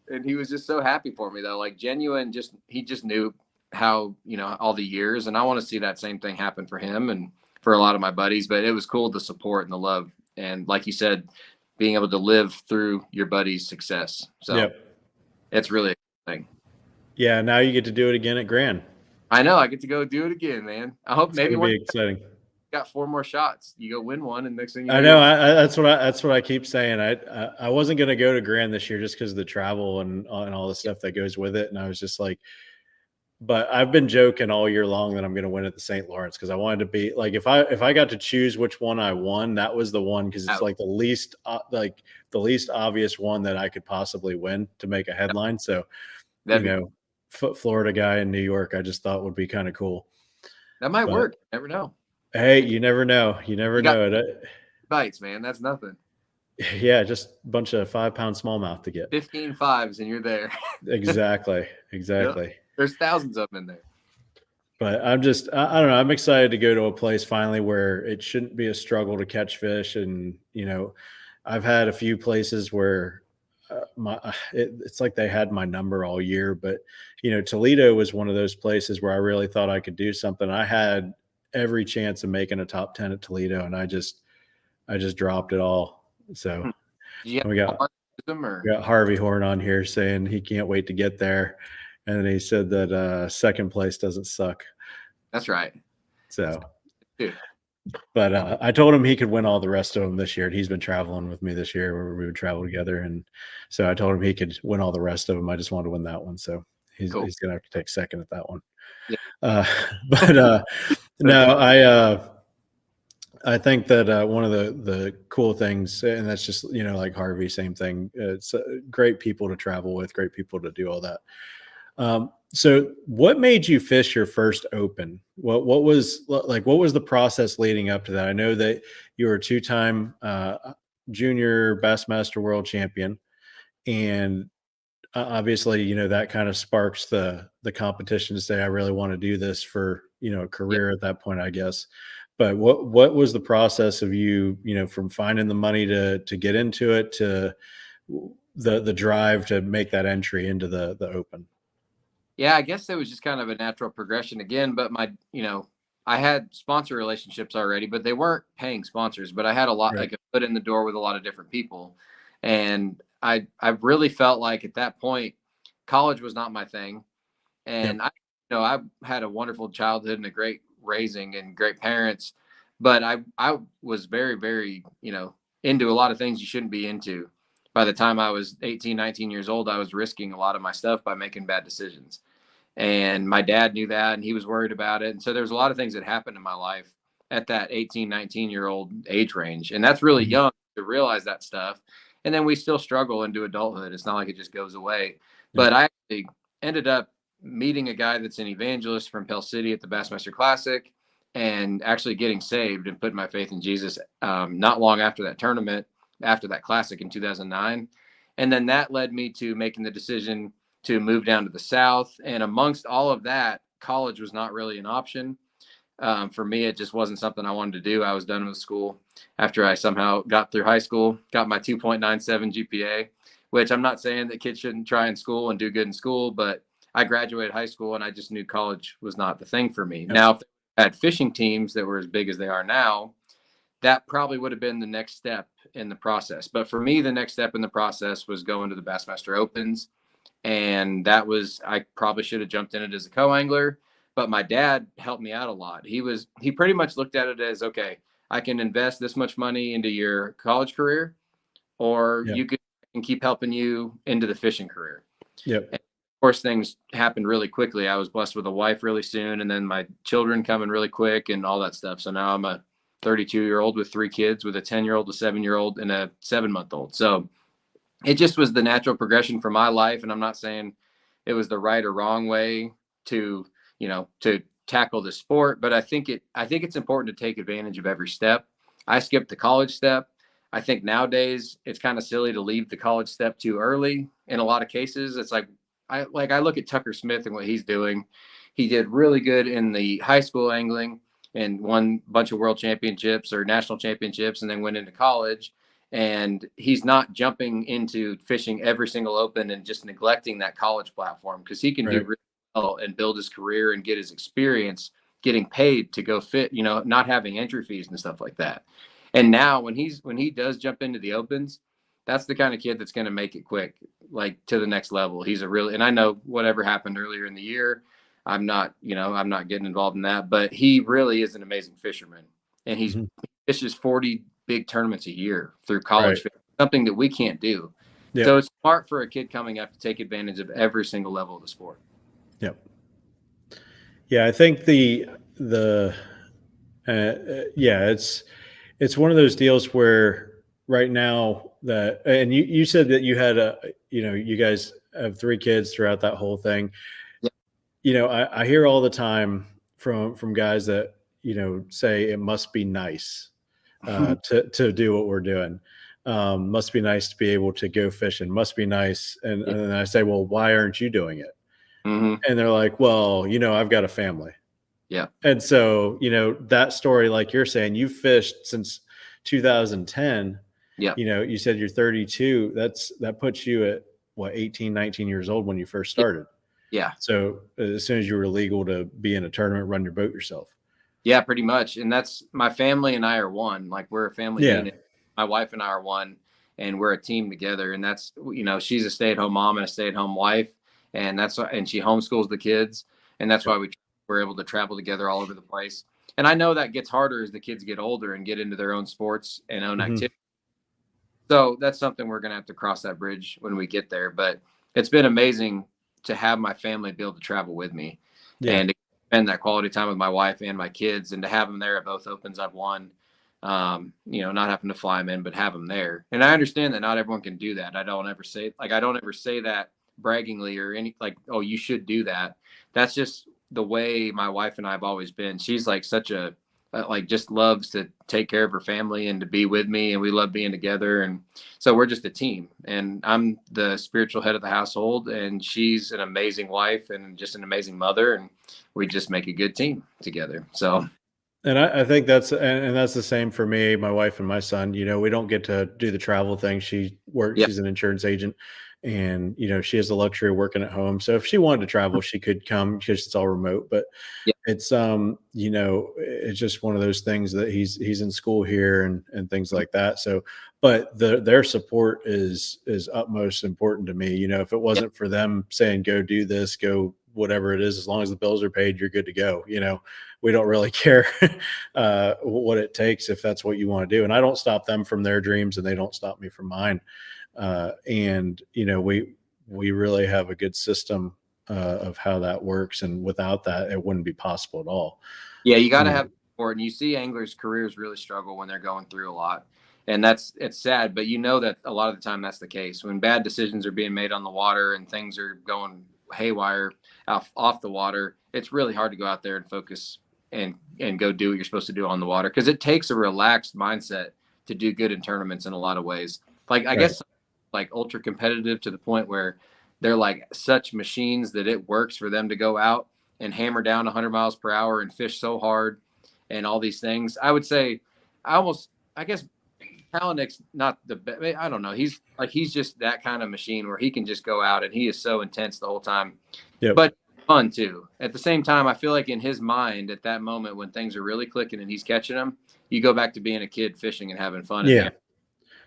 And he was just so happy for me, though. Like, genuine, he just knew how, you know, all the years. And I want to see that same thing happen for him and for a lot of my buddies. But it was cool, the support and the love. And like you said, being able to live through your buddy's success. So Yep. it's really exciting. Yeah. Now you get to do it again at Grand. I know. I get to go do it again, man. I hope It's maybe going to be exciting. got 4 more shots. You go win one, and next thing you know, I know. That's what I keep saying. I wasn't going to go to Grand this year just because of the travel and all the stuff that goes with it. And I was just like, but I've been joking all year long that I'm going to win at the St. Lawrence because I wanted to be like, if I got to choose which one I won, that was the one because it's like the least obvious one that I could possibly win to make a headline. So, Florida guy in New York, I just thought would be kind of cool. That might work. You never know. Hey, you never know. You never know it. Bites, man. That's nothing. Yeah, just a bunch of 5-pound smallmouth to get 15 5s and you're there. Exactly. Yep. There's thousands of them in there. But I don't know. I'm excited to go to a place finally where it shouldn't be a struggle to catch fish. And, you know, I've had a few places where it's like they had my number all year. But, you know, Toledo was one of those places where I really thought I could do something. I had every chance of making a top 10 at Toledo, and I just dropped it all. So we got Harvey Horn on here saying he can't wait to get there. And then he said that second place doesn't suck. That's right. So, but I told him he could win all the rest of them this year. He's been traveling with me this year where we would travel together. And so I told him he could win all the rest of them. I just wanted to win that one. So he's going to have to take second at that one. Yeah. No, I think that one of the cool things, and that's just, you know, like Harvey, same thing. It's great people to travel with, great people to do all that. So what made you fish your first Open? What was the process leading up to that? I know that you were a 2-time junior Bassmaster World Champion, and obviously, you know, that kind of sparks the competition to say, I really want to do this for, you know, a career at that point, I guess. But what was the process of you know, from finding the money to get into it to the drive to make that entry into the Open? Yeah, I guess it was just kind of a natural progression again. But I had sponsor relationships already, but they weren't paying sponsors. But I had a lot, like a foot in the door with a lot of different people. And I really felt like at that point, college was not my thing. And I had a wonderful childhood and a great raising and great parents. But I was very, very, you know, into a lot of things you shouldn't be into. By the time I was 18, 19 years old, I was risking a lot of my stuff by making bad decisions. And my dad knew that, and he was worried about it. And so there was a lot of things that happened in my life at that 18, 19-year-old age range. And that's really young to realize that stuff. And then we still struggle into adulthood. It's not like it just goes away. But I actually ended up meeting a guy that's an evangelist from Pell City at the Bassmaster Classic and actually getting saved and putting my faith in Jesus not long after that tournament, after that classic in 2009. And then that led me to making the decision to move down to the South. And amongst all of that, college was not really an option. For me, it just wasn't something I wanted to do. I was done with school after I somehow got through high school, got my 2.97 GPA, which I'm not saying that kids shouldn't try in school and do good in school, but I graduated high school and I just knew college was not the thing for me. Now, if I had fishing teams that were as big as they are now, that probably would have been the next step in the process. But for me, the next step in the process was going to the Bassmaster Opens. And I probably should have jumped in it as a co-angler, but my dad helped me out a lot. He pretty much looked at it as, okay, I can invest this much money into your college career, or you can keep helping you into the fishing career. Yep. And of course, things happened really quickly. I was blessed with a wife really soon, and then my children coming really quick and all that stuff. So now I'm a 32-year-old with 3 kids, with a 10-year-old, a 7-year-old, and a 7-month-old. So it just was the natural progression for my life. And I'm not saying it was the right or wrong way to tackle the sport, but I think it's important to take advantage of every step. I skipped the college step. I think nowadays it's kind of silly to leave the college step too early. In a lot of cases, it's like I look at Tucker Smith and what he's doing. He did really good in the high school angling and won a bunch of world championships or national championships, and then went into college. And he's not jumping into fishing every single open and just neglecting that college platform, because he can do Right. really well and build his career and get his experience getting paid to go fit, not having entry fees and stuff like that. And now when he does jump into the opens, that's the kind of kid that's going to make it quick, like to the next level. He's a really, and I know whatever happened earlier in the year, I'm not getting involved in that, but he really is an amazing fisherman, and he fishes 40 big tournaments a year through college, Right. something that we can't do. Yep. So it's smart for a kid coming up to take advantage of every single level of the sport. Yep. Yeah, I think it's one of those deals where right now that, and you said that you had you guys have 3 kids throughout that whole thing. Yeah. I hear all the time from guys that, say it must be nice to do what we're doing. Must be nice to be able to go fishing. Must be nice. And then I say, well, why aren't you doing it? Mm-hmm. And they're like, well, I've got a family. Yeah. And so, that story, like you're saying, you fished since 2010. Yeah. You said you're 32. That puts you at what, 18, 19 years old when you first started. Yeah. So as soon as you were legal to be in a tournament, run your boat yourself. Yeah, pretty much. And that's, my family and I are one. Like, we're a family unit. My wife and I are one, and we're a team together. And that's, she's a stay-at-home mom and a stay-at-home wife. And and she homeschools the kids. And that's why we're able to travel together all over the place. And I know that gets harder as the kids get older and get into their own sports and own activities. So that's something we're going to have to cross that bridge when we get there. But it's been amazing to have my family be able to travel with me and to spend that quality time with my wife and my kids, and to have them there at both opens I've won. Not having to fly them in, but have them there. And I understand that not everyone can do that. I don't ever say that braggingly or oh, you should do that. That's just the way my wife and I have always been. She's like such a, just loves to take care of her family and to be with me, and we love being together. And so we're just a team, and I'm the spiritual head of the household, and she's an amazing wife and just an amazing mother, and we just make a good team together. So. And I think that's the same for me, my wife and my son. We don't get to do the travel thing. She works, she's an insurance agent, and, she has the luxury of working at home. So if she wanted to travel, she could come because it's all remote, but it's, it's just one of those things that he's in school here and things like that. So, but their support is utmost important to me. If it wasn't for them saying, go do this, go whatever it is, as long as the bills are paid, you're good to go. We don't really care what it takes if that's what you want to do. And I don't stop them from their dreams, and they don't stop me from mine. And we really have a good system of how that works. And without that, it wouldn't be possible at all. Yeah, you got to have support. And you see anglers' careers really struggle when they're going through a lot. And it's sad, but that a lot of the time that's the case. When bad decisions are being made on the water and things are going haywire off the water, it's really hard to go out there and focus and go do what you're supposed to do on the water, because it takes a relaxed mindset to do good in tournaments in a lot of ways. Like, I guess like ultra competitive to the point where they're like such machines that it works for them to go out and hammer down 100 miles per hour and fish so hard and all these things. I would say I guess Kalanick's not the best. I don't know. He's just that kind of machine where he can just go out and he is so intense the whole time. But fun too. At the same time, I feel like in his mind at that moment when things are really clicking and he's catching them, you go back to being a kid fishing and having fun.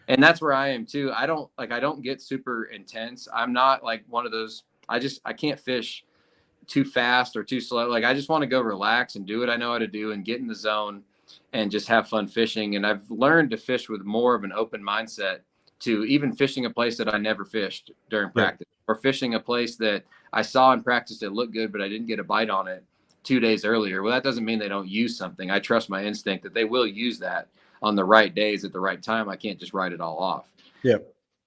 And that's where I am too. I don't get super intense. I'm not like one of those. I can't fish too fast or too slow. Like, I just want to go relax and do what I know how to do and get in the zone and just have fun fishing. And I've learned to fish with more of an open mindset, to even fishing a place that I never fished during practice, or fishing a place that I saw in practice that looked good, but I didn't get a bite on it 2 days earlier. Well, that doesn't mean they don't use something. I trust my instinct that they will use that on the right days at the right time. I can't just write it all off.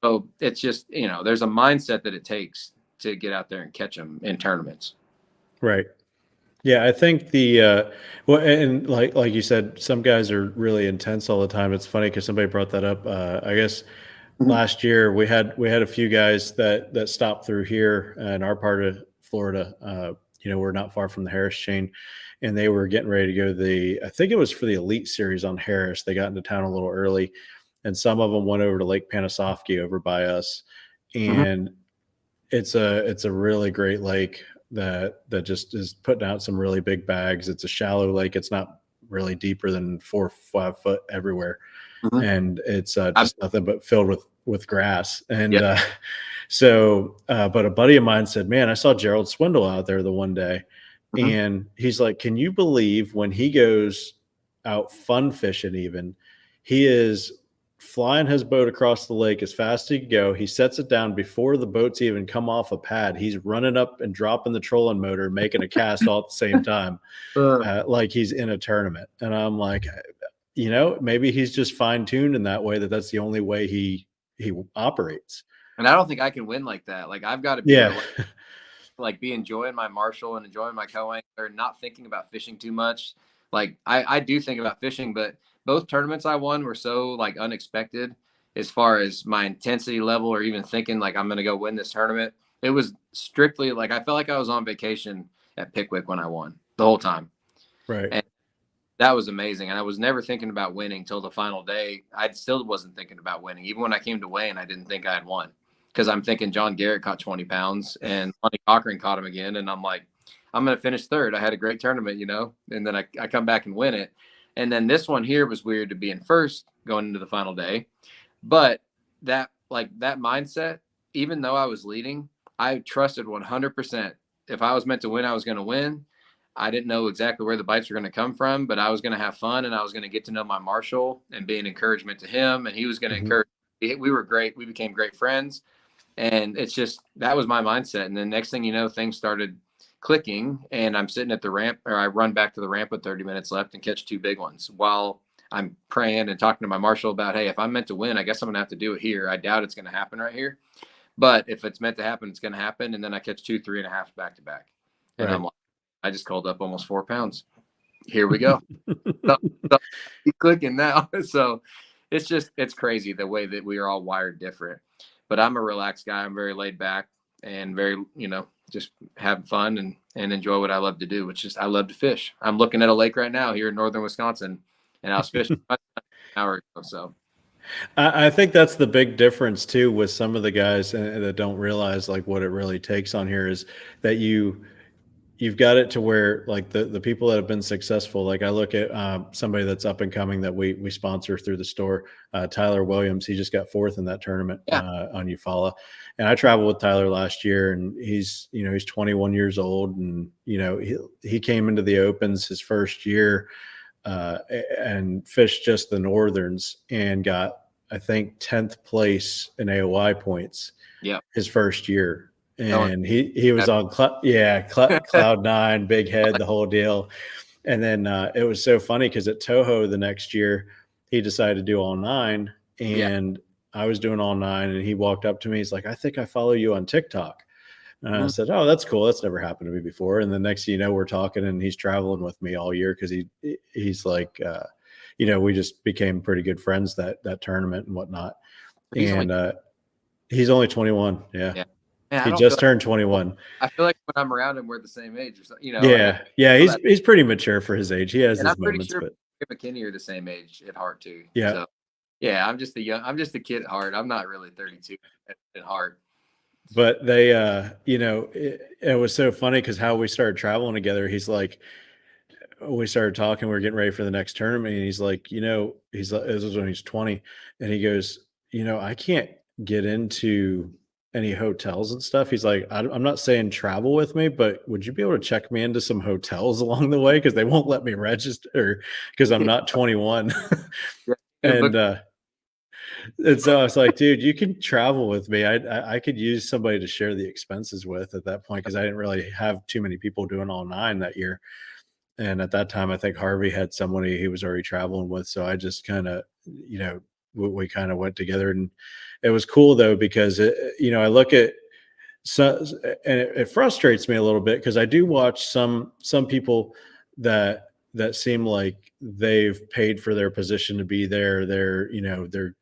So it's just, there's a mindset that it takes to get out there and catch them in tournaments. Right. Yeah, I think well, and like you said, some guys are really intense all the time. It's funny because somebody brought that up. I guess Mhm. last year we had a few guys that stopped through here in our part of Florida. We're not far from the Harris chain, and they were getting ready to go to I think it was for the Elite Series on Harris. They got into town a little early, and some of them went over to Lake Panosofsky over by us, Mhm. and it's a really great lake that just is putting out some really big bags. It's a shallow lake. It's not really deeper than 4 or 5 foot everywhere, Mhm. and it's I've, just nothing but filled with grass. And yeah. but a buddy of mine said, "Man, I saw Gerald Swindle out there the one day," Mhm. and he's like, "Can you believe when he goes out fun fishing? Even he is flying his boat across the lake as fast as he can go. He sets it down before the boats even come off a pad. He's running up and dropping the trolling motor, making a cast all at the same time, Uh, like he's in a tournament." And I'm like, maybe he's just fine tuned in that way. That's the only way he operates. and I don't think I can win like that. Like I've got to be Yeah. relaxed, like be enjoying my Marshall and enjoying my co-angler, not thinking about fishing too much. Like I do think about fishing, but both tournaments I won were so like unexpected as far as my intensity level or even thinking like I'm gonna go win this tournament. It was strictly like I felt like I was on vacation at Pickwick when I won the whole time. Right. And that was amazing. And I was never thinking about winning till the final day. I still wasn't thinking about winning. Even when I came to weigh-in, I didn't think I had won because I'm thinking John Garrett caught 20 pounds and Lonnie Cochran caught him again. And I'm like, I'm going to finish third. I had a great tournament, and then I come back and win it. And then this one here was weird to be in first going into the final day. But that mindset, even though I was leading, I trusted 100%. If I was meant to win, I was going to win. I didn't know exactly where the bites were going to come from, but I was going to have fun and I was going to get to know my Marshall and be an encouragement to him. And he was going to Mhm. encourage. We were great. We became great friends. And it's just that was my mindset. And then next thing you know, things started clicking. And I'm sitting at the ramp, or I run back to the ramp with 30 minutes left and catch two big ones while I'm praying and talking to my Marshall about, hey, if I'm meant to win, I guess I'm going to have to do it here. I doubt it's going to happen right here. But if it's meant to happen, it's going to happen. And then I catch two, 3.5 back to back. And I'm Right. like, I just called up almost 4 pounds. Here we go. So, so clicking now. So it's crazy the way that we are all wired different. But I'm a relaxed guy. I'm very laid back and very, just have fun and enjoy what I love to do, which is I love to fish. I'm looking at a lake right now here in northern Wisconsin, and I was fishing an hour ago. So I think that's the big difference too with some of the guys that don't realize like what it really takes on here is that you've got it to where like the people that have been successful. Like I look at somebody that's up and coming that we sponsor through the store, Tyler Williams. He just got fourth in that tournament yeah, on Eufaula, and I traveled with Tyler last year, and he's 21 years old, and he came into the Opens his first year and fished just the Northerns and got, I think, 10th place in AOI points yeah, his first year. going. And he was on cloud nine, big head, the whole deal. And then it was so funny because at Toho the next year, he decided to do all nine, Yeah. and I was doing all nine, and he walked up to me. He's like, "I think I follow you on TikTok." And I Mhm. said, "Oh, that's cool. That's never happened to me before." And the next thing you know, we're talking, and he's traveling with me all year because he's like, we just became pretty good friends that tournament and whatnot. He's only And he's only 21. Yeah, yeah. Man, I he don't feel just like turned 21. I feel like when I'm around him, we're the same age or something, and I Yeah, yeah, feel he's that. he's pretty mature for his age. He has And I'm his pretty moments, sure but McKinney are the same age at heart too. yeah. So yeah, I'm just a kid at heart. I'm not really 32 at heart. But they, it was so funny because how we started traveling together. He's like, we started talking. We were getting ready for the next tournament, and he's like, he's like, this was when he's 20, and he goes, I can't get into any hotels and stuff. He's like, I'm not saying travel with me, but would you be able to check me into some hotels along the way because they won't let me register because I'm not 21. Yeah, gonna book. And and so I was like, dude, you can travel with me. I could use somebody to share the expenses with at that point because I didn't really have too many people doing all nine that year. And at that time, I think Harvey had somebody he was already traveling with. So I just kind of, we kind of went together, and it was cool though because I look at So, and it frustrates me a little bit because I do watch some people that seem like they've paid for their position to be there. They're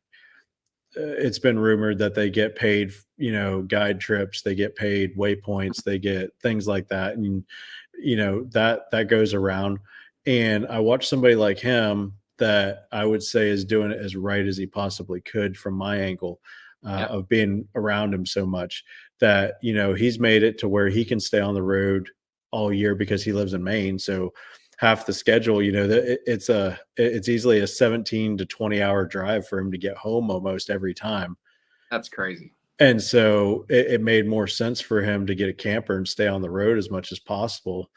it's been rumored that they get paid, guide trips, they get paid waypoints, they get things like that, and that goes around. And I watch somebody like him that I would say is doing it as right as he possibly could from my angle, Yeah, of being around him so much that he's made it to where he can stay on the road all year because he lives in Maine. So half the schedule, it's easily a 17 to 20 hour drive for him to get home almost every time. that's crazy. And so it made more sense for him to get a camper and stay on the road as much as possible.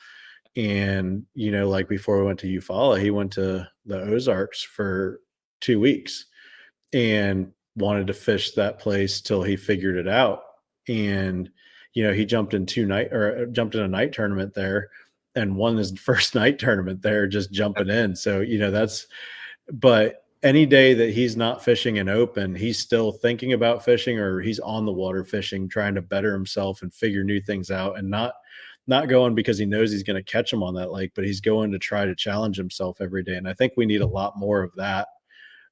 And, like before we went to Eufaula, he went to the Ozarks for 2 weeks and wanted to fish that place till he figured it out. And, he jumped in a night tournament there and won his first night tournament there, just jumping in. So, but any day that he's not fishing an open, he's still thinking about fishing, or he's on the water fishing, trying to better himself and figure new things out, and not going because he knows he's going to catch them on that lake, but he's going to try to challenge himself every day. And I think we need a lot more of that.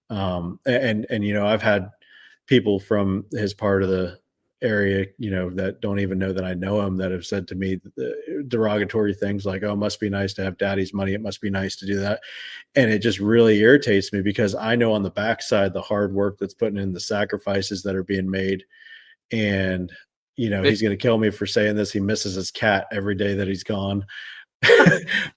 And I've had people from his part of the area, that don't even know that I know him, that have said to me derogatory things like, "Oh, it must be nice to have daddy's money. It must be nice to do that." And it just really irritates me because I know on the backside the hard work that's putting in, the sacrifices that are being made. And he's going to kill me for saying this. He misses his cat every day that he's gone.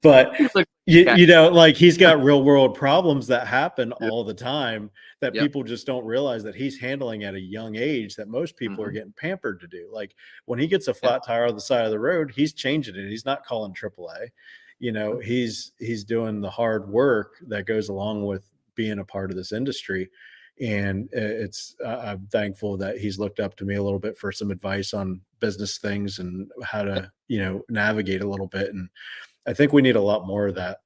But like he's got real world problems that happen all the time that Yep. people just don't realize that he's handling at a young age that most people are getting pampered to do. Like when he gets a flat tire on the side of the road, he's changing it. He's not calling AAA. He's doing the hard work that goes along with being a part of this industry. And I'm thankful that he's looked up to me a little bit for some advice on business things and how to, navigate a little bit. And I think we need a lot more of that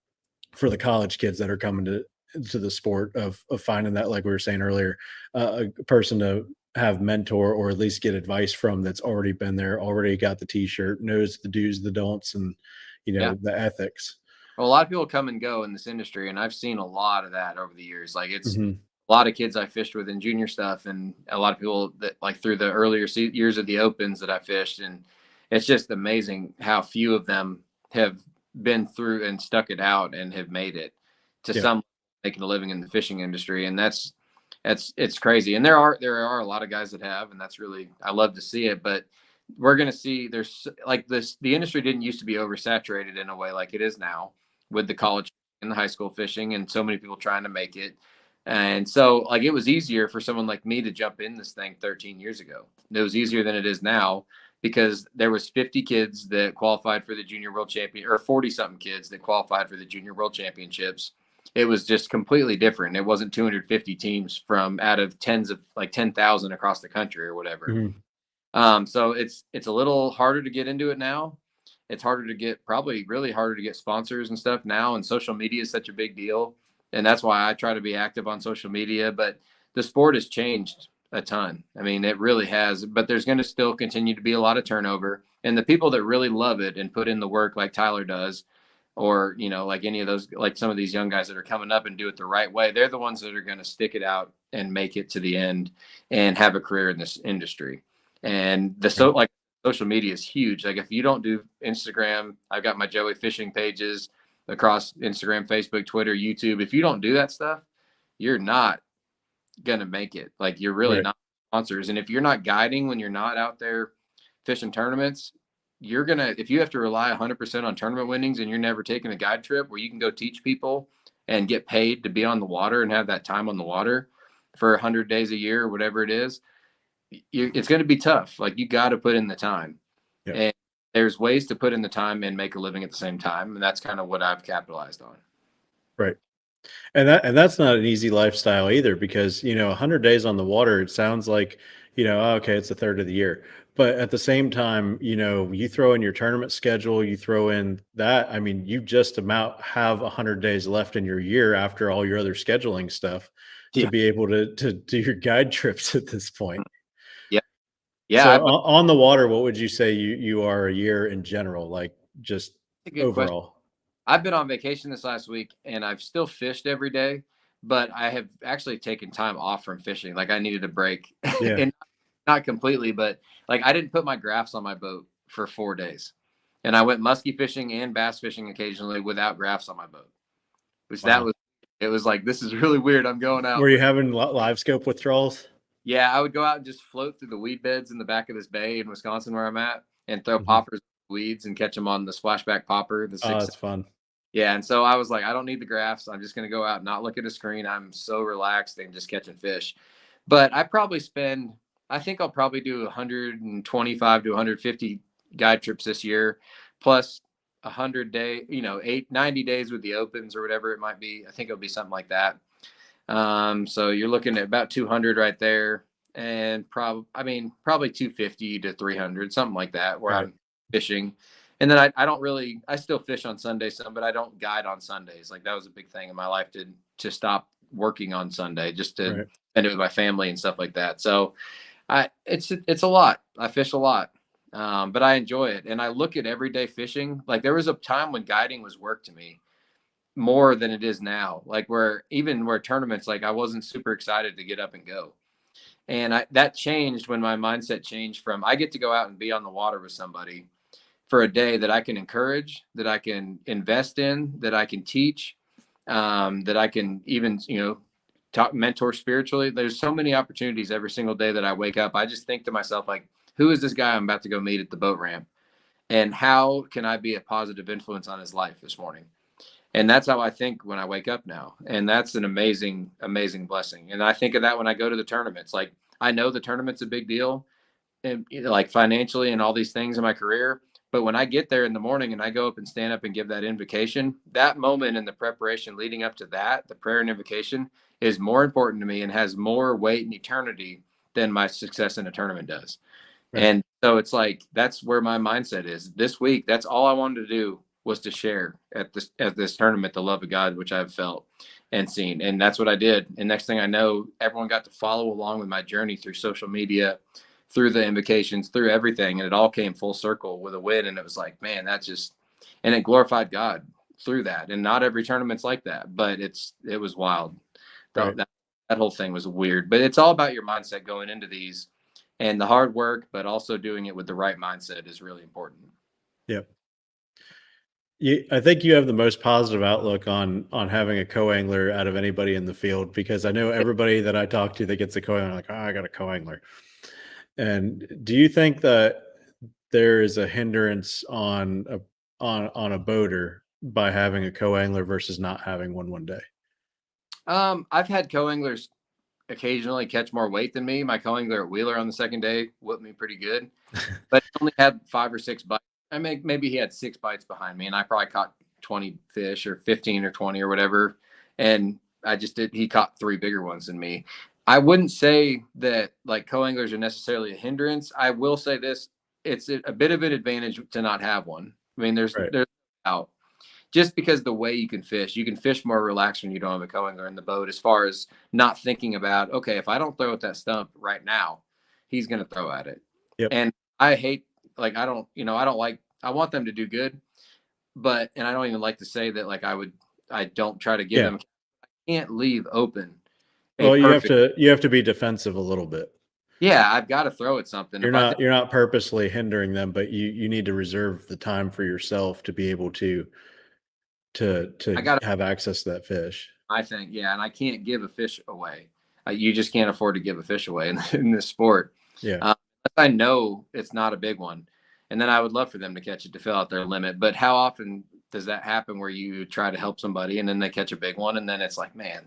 for the college kids that are coming to the sport of finding that, like we were saying earlier, a person to have mentor or at least get advice from that's already been there, already got the t-shirt, knows the do's, the don'ts, and the ethics. Well, a lot of people come and go in this industry, and I've seen a lot of that over the years. Like it's Mhm. a lot of kids I fished with in junior stuff, and a lot of people that like through the earlier years of the opens that I fished, and it's just amazing how few of them have been through and stuck it out and have made it to Yeah. some making a living in the fishing industry, and that's it's crazy. And there are a lot of guys that have, and that's really I love to see it, but we're going to see there's like this the industry didn't used to be oversaturated in a way like it is now with the college and the high school fishing and so many people trying to make it. And so like it was easier for someone like me to jump in this thing 13 years ago. It was easier than it is now because there was 50 kids that qualified for the junior world champion or 40 something kids that qualified for the junior world championships. It was just completely different. It wasn't 250 teams from out of tens of like 10,000 across the country or whatever. Mhm. So it's a little harder to get into it now. It's harder to get probably really harder to get sponsors and stuff now. And social media is such a big deal. And that's why I try to be active on social media. But the sport has changed a ton. I mean, it really has. But there's going to still continue to be a lot of turnover. And the people that really love it and put in the work like Tyler does, or like any of those, like some of these young guys that are coming up and do it the right way, they're the ones that are going to stick it out and make it to the end and have a career in this industry. And like social media is huge. Like if you don't do Instagram, I've got my Joey fishing pages across Instagram, Facebook, Twitter, YouTube. If you don't do that stuff, you're not gonna make it. Like you're really Right. not sponsors. And if you're not guiding when you're not out there fishing tournaments, you're gonna if you have to rely 100% on tournament winnings and you're never taking a guide trip where you can go teach people and get paid to be on the water and have that time on the water for 100 days a year or whatever it is, it's going to be tough. Like you got to put in the time, Yeah. and there's ways to put in the time and make a living at the same time, and that's kind of what I've capitalized on. Right. And that's not an easy lifestyle either, because 100 days on the water, it sounds like, okay, it's a third of the year. But at the same time, you throw in your tournament schedule, you throw in that, I mean, you just about have 100 days left in your year after all your other scheduling stuff to Yeah. be able to do your guide trips at this point. Yeah. Yeah, So on the water, what would you say you are a year in general, like just a good question. overall? I've been on vacation this last week and I've still fished every day, but I have actually taken time off from fishing. Like I needed a break Yeah. and not completely, but like I didn't put my graphs on my boat for 4 days. And I went musky fishing and bass fishing occasionally without graphs on my boat, which that Wow. was, it was like, this is really weird. I'm going out Were you with, having live scope withdrawals? yeah, I would go out and just float through the weed beds in the back of this bay in Wisconsin where I'm at and throw Mhm. poppers in weeds and catch them on the splashback popper, the Oh, six. that's fun. Yeah, and so I was like, I don't need the graphs. I'm just gonna go out, and not look at a screen. I'm so relaxed and just catching fish. But I think I'll probably do 125 to 150 guide trips this year, plus 100 day, 90 days with the opens or whatever it might be. I think it'll be something like that. So you're looking at about 200 right there, and probably 250 to 300, something like that, where Right. I'm fishing. And then I don't really, I still fish on Sundays some, but I don't guide on Sundays. Like that was a big thing in my life to stop working on Sunday, just to Right. spend it with my family and stuff like that. So it's a lot. I fish a lot. But I enjoy it, and I look at everyday fishing. Like there was a time when guiding was work to me more than it is now. Like where tournaments, like I wasn't super excited to get up and go. And that changed when my mindset changed from I get to go out and be on the water with somebody for a day that I can encourage, that I can invest in, that I can teach, that I can even, talk mentor spiritually. There's so many opportunities every single day that I wake up. I just think to myself, like, who is this guy I'm about to go meet at the boat ramp? And how can I be a positive influence on his life this morning? And that's how I think when I wake up now. And that's an amazing, amazing blessing. And I think of that when I go to the tournaments. Like I know the tournament's a big deal and like financially and all these things in my career. But when I get there in the morning and I go up and stand up and give that invocation, that moment in the preparation leading up to that, the prayer and invocation is more important to me and has more weight in eternity than my success in a tournament does. Right. And so it's like that's where my mindset is this week. That's all I wanted to do was to share at this tournament the love of God, which I've felt and seen. And that's what I did. And next thing I know, everyone got to follow along with my journey through social media, through the invocations, through everything. And it all came full circle with a win. And it was like, man, and it glorified God through that. And not every tournament's like that, but it was wild. Right. That whole thing was weird, but it's all about your mindset going into these and the hard work, but also doing it with the right mindset is really important. Yep. I think you have the most positive outlook on having a co-angler out of anybody in the field, because I know everybody that I talk to that gets a co-angler, like, oh, I got a co-angler. And do you think that there is a hindrance on a boater by having a co-angler versus not having one day? I've had co-anglers occasionally catch more weight than me. My co-angler at Wheeler on the second day whooped me pretty good, but he only had 5 or 6 bites. I mean, maybe he had 6 bites behind me, and I probably caught 20 fish or 15 or 20 or whatever. And he caught 3 bigger ones than me. I wouldn't say that like co-anglers are necessarily a hindrance. I will say this, it's a bit of an advantage to not have one. I mean, Right. there's out just because the way you can fish more relaxed when you don't have a co-angler in the boat, as far as not thinking about, okay, if I don't throw at that stump right now, he's going to throw at it. Yep. And I hate, like, I don't like, I want them to do good, and I don't even like to say that, like, I don't try to give Yeah. them, can't leave open a Well, perfect, you have to be defensive a little bit. yeah, I've got to throw at something. If I think You're not purposely hindering them, but you need to reserve the time for yourself to be able I to got to, have access to that fish. I think, yeah, and I can't give a fish away. You just can't afford to give a fish away in this sport. Yeah. I know it's not a big one. And then I would love for them to catch it to fill out their limit. But how often does that happen where you try to help somebody and then they catch a big one and then it's like, man,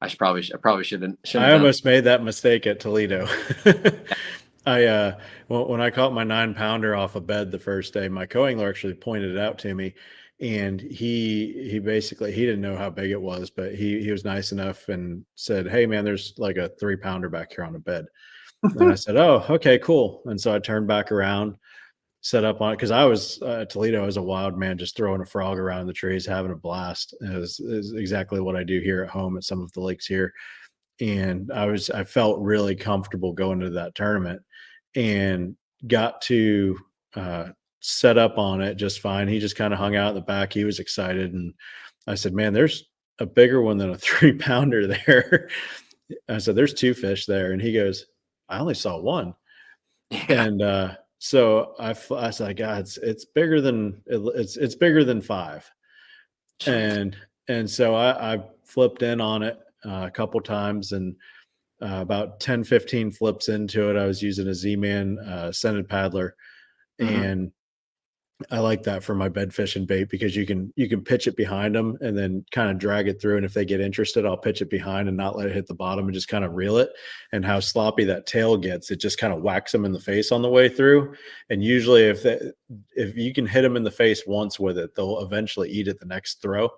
I probably shouldn't I have done. almost made that mistake at Toledo. When I caught my 9 pounder off a bed the first day, my co-angler actually pointed it out to me, and he basically, he didn't know how big it was, but he was nice enough and said, "Hey man, there's like a 3 pounder back here on the bed." And I said, "Oh, okay, cool." And so I turned back around, set up on it, because I was at Toledo as a wild man, just throwing a frog around the trees, having a blast. Is exactly what I do here at home at some of the lakes here. And I felt really comfortable going to that tournament. and got to set up on it just fine. He just kind of hung out in the back. He was excited. And I said, man, there's a bigger one than a 3-pounder there. I said, there's 2 fish there. And he goes, I only saw 1. Yeah. And so I said, God, it's bigger than it's bigger than 5. Jeez. And so I flipped in on it a couple times, and about 10, 15 flips into it, I was using a Z-Man scented paddler, Mhm. and I like that for my bed fishing bait because you can pitch it behind them and then kind of drag it through. And if they get interested, I'll pitch it behind and not let it hit the bottom and just kind of reel it. And how sloppy that tail gets, it just kind of whacks them in the face on the way through. And usually, if you can hit them in the face once with it, they'll eventually eat it the next throw.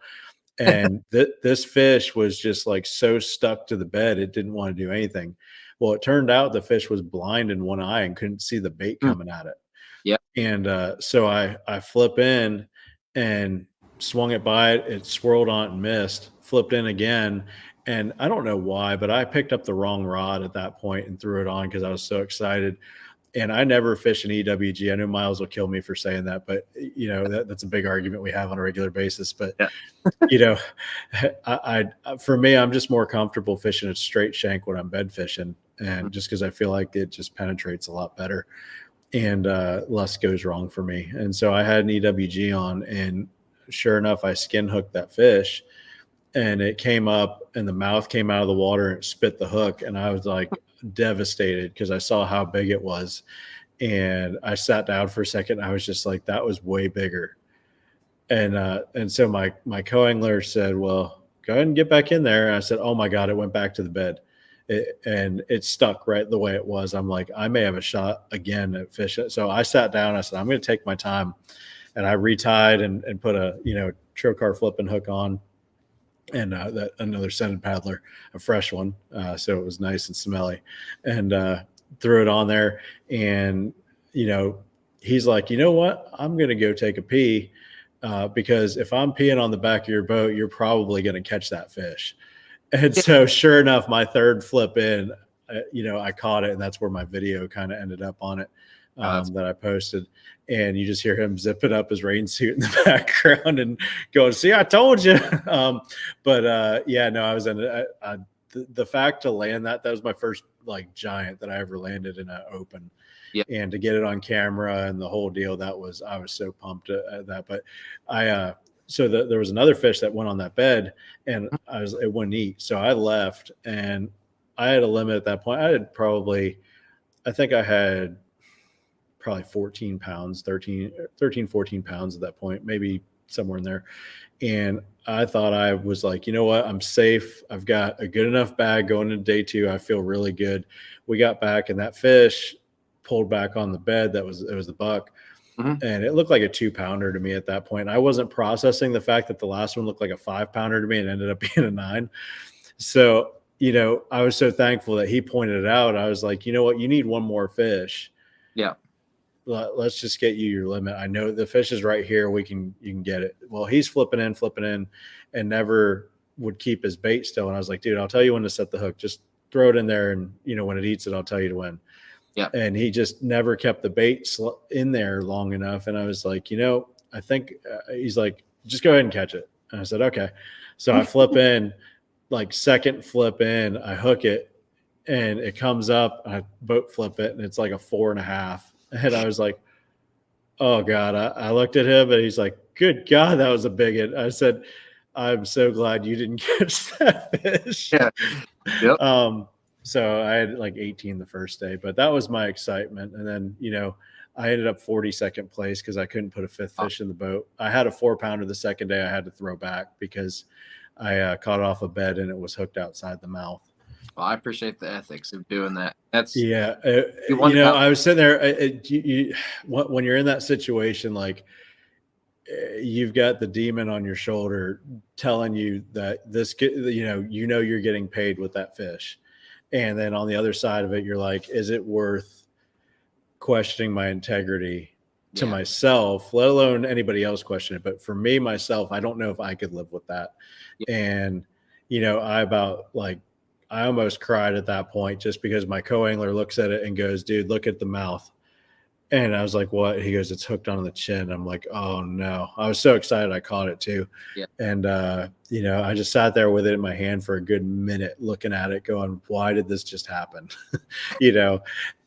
And this fish was just like so stuck to the bed, it didn't want to do anything. Well, it turned out the fish was blind in one eye and couldn't see the bait Mm. coming at it. Yeah. And so I flip in and swung it by it. It swirled on it and missed. Flipped in again, and I don't know why, but I picked up the wrong rod at that point and threw it on because I was so excited. And I never fish an EWG. I know Miles will kill me for saying that, but that's a big argument we have on a regular basis. But Yeah. you know, for me, I'm just more comfortable fishing a straight shank when I'm bed fishing, and just because I feel like it just penetrates a lot better and less goes wrong for me. And so I had an EWG on, and sure enough, I skin hooked that fish, and it came up, and the mouth came out of the water and it spit the hook, and I was like devastated because I saw how big it was, and I sat down for a second. I was just like, that was way bigger. And so my co-angler said, well, go ahead and get back in there. And I said, oh my God, it went back to the bed. And it stuck right the way it was. I'm like, I may have a shot again at fish. So I sat down. I said, I'm going to take my time. And I retied and put a, trocar flipping hook on, and that another scented paddler, a fresh one. So it was nice and smelly, and threw it on there. And, he's like, you know what? I'm going to go take a pee. Because if I'm peeing on the back of your boat, you're probably going to catch that fish. And Yeah. so sure enough, my third flip in, I caught it, and that's where my video kind of ended up on it, that I posted. And you just hear him zipping up his rain suit in the background and going, see, I told you. Yeah, no, I was in the fact to land that was my first like giant that I ever landed in an open. Yeah. And to get it on camera and the whole deal, I was so pumped at that. But there was another fish that went on that bed, and it wouldn't eat. So I left, and I had a limit at that point. I think I had probably 14 pounds, 13, 14 pounds at that point, maybe somewhere in there. And I thought, I was like, you know what? I'm safe. I've got a good enough bag going into day 2. I feel really good. We got back, and that fish pulled back on the bed. It was the buck. Mhm. And it looked like a 2-pounder to me at that point. I wasn't processing the fact that the last one looked like a 5-pounder to me and ended up being a 9. So, I was so thankful that he pointed it out. I was like, you know what? You need one more fish. Yeah. Let's just get you your limit. I know the fish is right here. You can get it. Well, he's flipping in, and never would keep his bait still. And I was like, dude, I'll tell you when to set the hook. Just throw it in there. And, when it eats it, I'll tell you to when. Yeah. And he just never kept the bait in there long enough. And I was like, I think he's like, just go ahead and catch it. And I said, okay. So I flip in, like second flip in, I hook it, and it comes up. I boat flip it, and it's like a 4.5. And I was like, oh God. I looked at him, and he's like, good God, that was a big one. I said, I'm so glad you didn't catch that fish. Yeah. Yep. So I had like 18 the first day, but that was my excitement. And then, I ended up 42nd place because I couldn't put a 5th fish in the boat. I had a 4-pounder the second day I had to throw back because I caught it off a bed and it was hooked outside the mouth. Well, I appreciate the ethics of doing that. That's Yeah. I was sitting there, when you're in that situation, like you've got the demon on your shoulder telling you that you're getting paid with that fish. And then on the other side of it, you're like, is it worth questioning my integrity to myself, let alone anybody else question it? But for me, myself, I don't know if I could live with that. Yeah. And, I about like I almost cried at that point just because my co-angler looks at it and goes, dude, look at the mouth. And I was like, what? He goes, it's hooked on the chin. I'm like, oh no. I was so excited I caught it too. Yeah. And I just sat there with it in my hand for a good minute looking at it going, why did this just happen?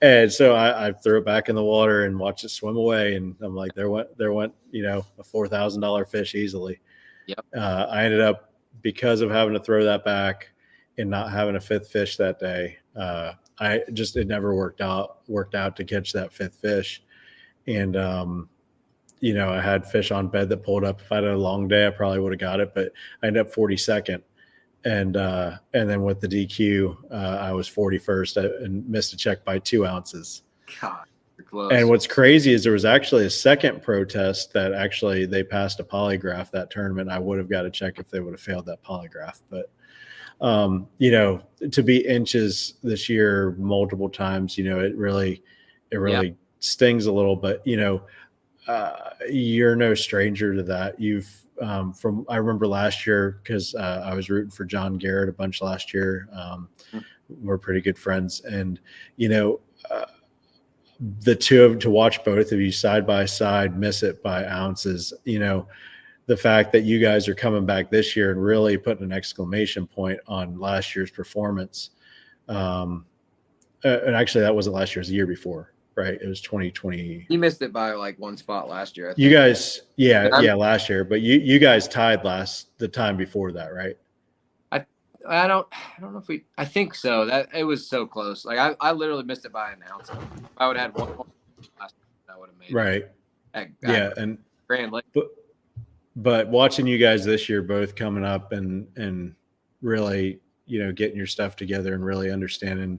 And so I threw it back in the water and watched it swim away. And I'm like, there went, a $4,000 fish easily. Yep. I ended up, because of having to throw that back and not having a fifth fish that day, it never worked out to catch that fifth fish. And, I had fish on bed that pulled up. If I had a long day, I probably would have got it, but I ended up 42nd. And then with the DQ, I was 41st and missed a check by 2 ounces. God, you're close. And what's crazy is there was actually a second protest that actually they passed a polygraph that tournament. I would have got a check if they would have failed that polygraph, but to be inches this year multiple times, it really stings a little, but you're no stranger to that. I remember last year, because I was rooting for John Garrett a bunch last year. We're pretty good friends, and the to watch both of you side by side miss it by ounces, the fact that you guys are coming back this year and really putting an exclamation point on last year's performance. And actually that wasn't last year, it was the year before, right? It was 2020. You missed it by like 1 spot last year. You guys, last year, but you guys tied the time before that, right? I don't know if I think so. That it was so close. Like I literally missed it by an ounce. If I would have had one last year, I would have made it. Right. And Grand Lake. But watching you guys this year both coming up and really, getting your stuff together and really understanding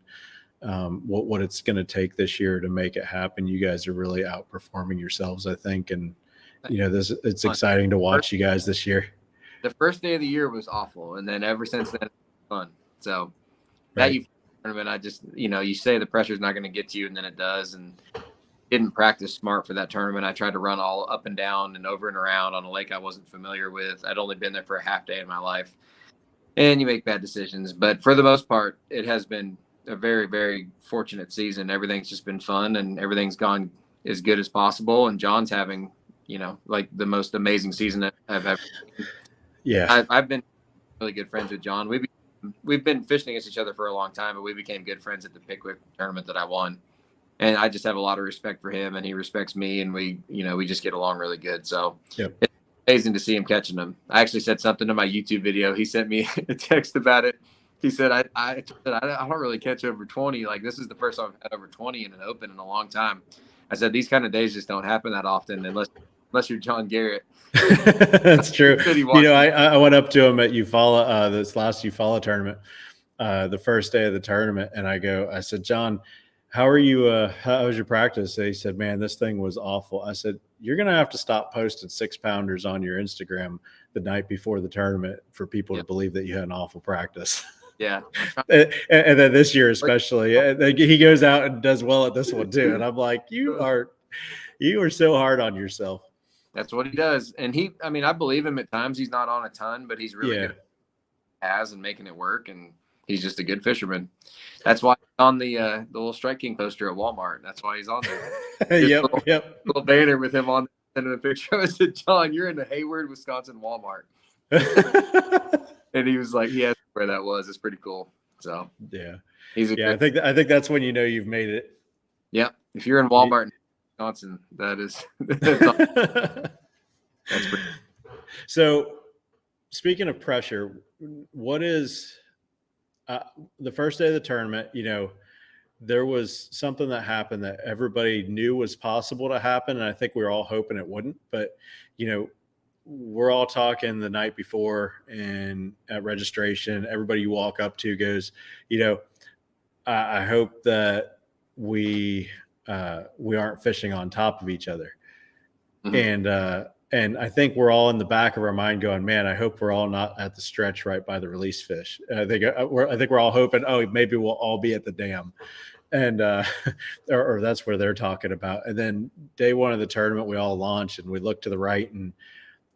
what it's going to take this year to make it happen. You guys are really outperforming yourselves, I think. And, it's exciting to watch you guys this year. The first day of the year was awful. And then ever since then, it's fun. So that tournament, I just, you say the pressure's not going to get to you, and then it does. And didn't practice smart for that tournament. I tried to run all up and down and over and around on a lake I wasn't familiar with. I'd only been there for a half day in my life, and you make bad decisions. But for the most part, it has been a very, very fortunate season. Everything's just been fun, and everything's gone as good as possible. And John's having, like the most amazing season I've ever seen. Yeah. I've been really good friends with John. We've been fishing against each other for a long time, but we became good friends at the Pickwick tournament that I won. And I just have a lot of respect for him, and he respects me, and we just get along really good. So It's amazing to see him catching them. I actually said something to my YouTube video. He sent me a text about it. He said, I don't really catch over 20. Like, this is the first time I've had over 20 in an open in a long time. I said, these kind of days just don't happen that often unless you're John Garrett. That's true. I went up to him at Eufaula, this last Eufaula tournament, the first day of the tournament. And I said, John, how are you? How was your practice? He said, man, this thing was awful. I said, you're going to have to stop posting 6-pounders on your Instagram the night before the tournament for people to believe that you had an awful practice. Yeah. and then this year, especially, he goes out and does well at this one too. And I'm like, you are so hard on yourself. That's what he does. And I believe him at times. He's not on a ton, but he's really good at and making it work. And he's just a good fisherman. That's why he's on the little Strike King poster at Walmart. That's why he's on there. Little banner with him on sending a picture. I said, John, you're in the Hayward, Wisconsin Walmart. And he was like, he asked where that was. It's pretty cool. So I think that's when you've made it. Yeah. If you're in Walmart in Wisconsin, that's pretty. So speaking of pressure, what is the first day of the tournament? There was something that happened that everybody knew was possible to happen, and I think we were all hoping it wouldn't. But we're all talking the night before, and at registration, everybody you walk up to goes, I hope that we aren't fishing on top of each other. Mm-hmm. And I think we're all in the back of our mind going, man, I hope we're all not at the stretch right by the release fish. I think we're all hoping, maybe we'll all be at the dam. And, or that's where they're talking about. And then day one of the tournament, we all launch and we look to the right, and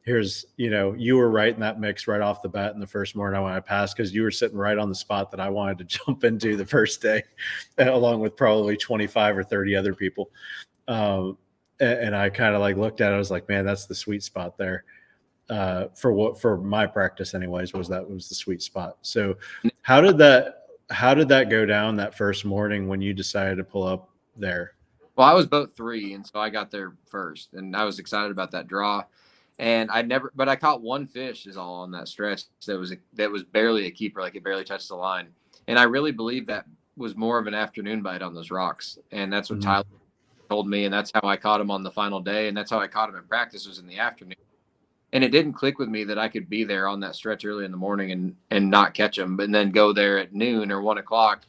here's, you were right in that mix right off the bat in the first morning when I passed, because you were sitting right on the spot that I wanted to jump into the first day, along with probably 25 or 30 other people. And I kind of like looked at it. I was like, man, that's the sweet spot there. For my practice anyways, was the sweet spot. So how did that go down that first morning when you decided to pull up there? Well, I was boat 3, and so I got there first, and I was excited about that draw. And but I caught one fish is all on that stretch. That was barely a keeper, like it barely touched the line. And I really believe that was more of an afternoon bite on those rocks. And that's what Tyler told me. And that's how I caught him on the final day. And that's how I caught him in practice, was in the afternoon. And it didn't click with me that I could be there on that stretch early in the morning and not catch them, but then go there at noon or 1 o'clock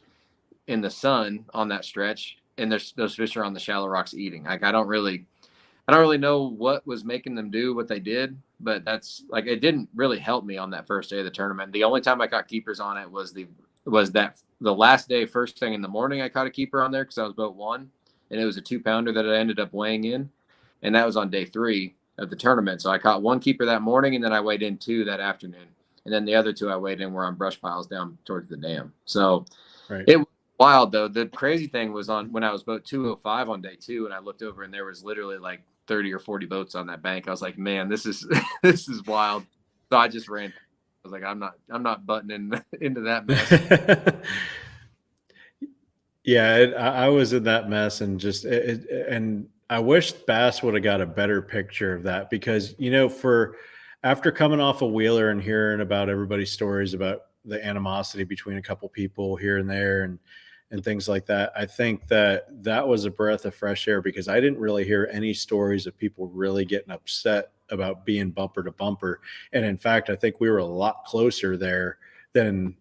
in the sun on that stretch. And those fish are on the shallow rocks eating. Like, I don't really know what was making them do what they did, but that's like, it didn't really help me on that first day of the tournament. The only time I caught keepers on it was the last day, first thing in the morning, I caught a keeper on there because I was boat 1, and it was a 2-pounder that I ended up weighing in. And that was on day 3 of the tournament. So I caught 1 keeper that morning, and then I weighed in 2 that afternoon. And then the other 2 I weighed in were on brush piles down towards the dam. So It was wild, though. The crazy thing was when I was boat 205 on day 2, and I looked over and there was literally like 30 or 40 boats on that bank. I was like, man, this is this is wild. So I just ran. I was like, I'm not butting into that mess. Yeah, I was in that mess, and and I wish Bass would have got a better picture of that, because after coming off a Wheeler and hearing about everybody's stories about the animosity between a couple people here and there and things like that, I think that was a breath of fresh air, because I didn't really hear any stories of people really getting upset about being bumper to bumper. And in fact, I think we were a lot closer there than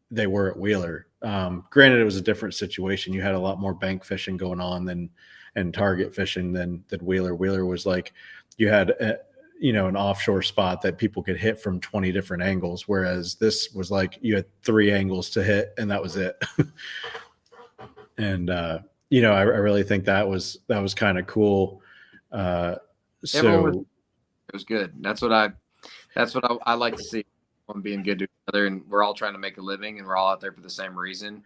they were at Wheeler. Granted, it was a different situation. You had a lot more bank fishing going on and target fishing than Wheeler. Wheeler was like, you had an offshore spot that people could hit from 20 different angles, whereas this was like you had 3 angles to hit and that was it. And I really think that was kind of cool. It was good. That's what I like to see. On being good to each other, and we're all trying to make a living, and we're all out there for the same reason.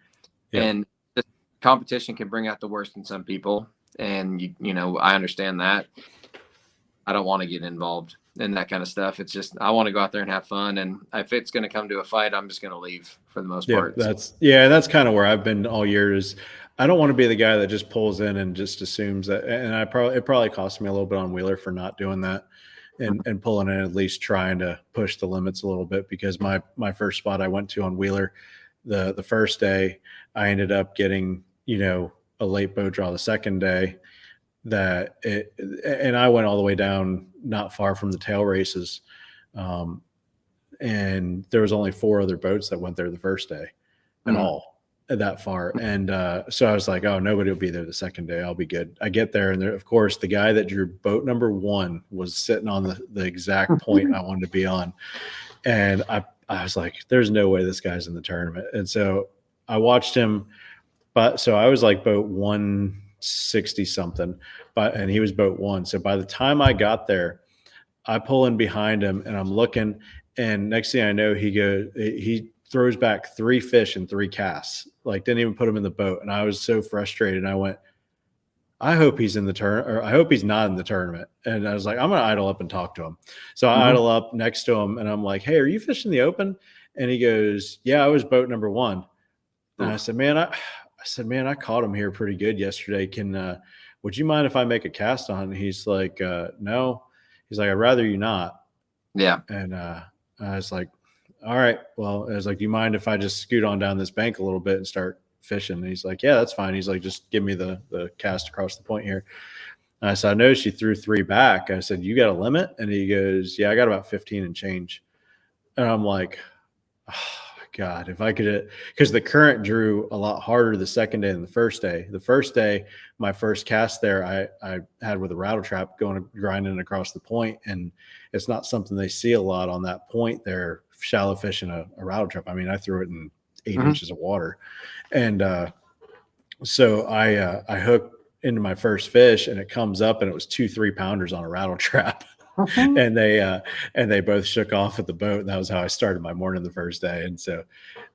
Yeah. And the competition can bring out the worst in some people, and I understand that. I don't want to get involved in that kind of stuff. It's just, I want to go out there and have fun, and if it's going to come to a fight, I'm just going to leave for the most part. That's kind of where I've been all year. Is I don't want to be the guy that just pulls in and just assumes that. And it probably cost me a little bit on Wheeler for not doing that. And pulling in, at least trying to push the limits a little bit, because my first spot I went to on Wheeler, the first day, I ended up getting, a late boat draw the second day, and I went all the way down not far from the tail races. And there was only 4 other boats that went there the first day at all, that far. And so I was like, oh, nobody will be there the second day. I'll be good. I get there, and of course, the guy that drew boat number 1 was sitting on the exact point I wanted to be on. And I was like, there's no way this guy's in the tournament. And so I watched him, so I was like boat 160 something, and he was boat 1. So by the time I got there, I pull in behind him, and I'm looking, and next thing I know, he throws back 3 fish and 3 casts, like didn't even put them in the boat. And I was so frustrated. And I went, I hope he's in the or I hope he's not in the tournament. And I was like, I'm going to idle up and talk to him. So I idle up next to him, and I'm like, hey, are you fishing the open? And he goes, yeah, I was boat number 1. And I said, man, I caught him here pretty good yesterday. Would you mind if I make a cast on? And he's like, no. He's like, I'd rather you not. Yeah. And I was like, all right. Well, I was like, do you mind if I just scoot on down this bank a little bit and start fishing? And he's like, yeah, that's fine. He's like, just give me the cast across the point here. And I said, I noticed you threw 3 back. I said, you got a limit? And he goes, yeah, I got about 15 and change. And I'm like, oh, God, if I could, because the current drew a lot harder the second day than the first day. The first day, my first cast there, I had with a rattle trap grinding across the point, and it's not something they see a lot on that point there, shallow fishing a rattle trap. I mean, I threw it in 8 inches of water, and so I hooked into my first fish, and it comes up, and it was 2 3-pounders on a rattle trap. and they both shook off at the boat. And that was how I started my morning the first day. And so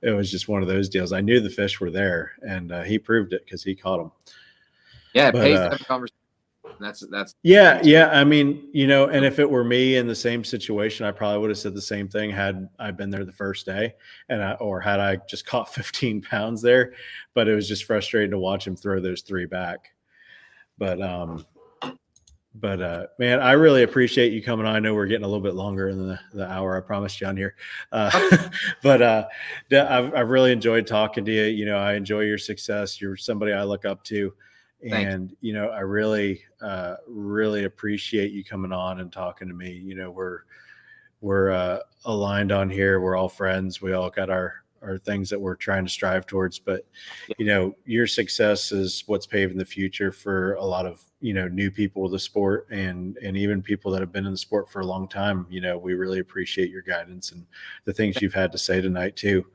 it was just one of those deals. I knew the fish were there, and he proved it because he caught them. Yeah, it But, pays to have a conversation. That's yeah. I mean, and if it were me in the same situation, I probably would have said the same thing had I been there the first day, or had I just caught 15 pounds there. But it was just frustrating to watch him throw those 3 back. But man, I really appreciate you coming on. I know we're getting a little bit longer than the hour I promised you on here. But I've really enjoyed talking to you. I enjoy your success. You're somebody I look up to. And, I really, really appreciate you coming on and talking to me. We're aligned on here. We're all friends. We all got our things that we're trying to strive towards. But, your success is what's paving the future for a lot of, new people with the sport and even people that have been in the sport for a long time. We really appreciate your guidance and the things you've had to say tonight too.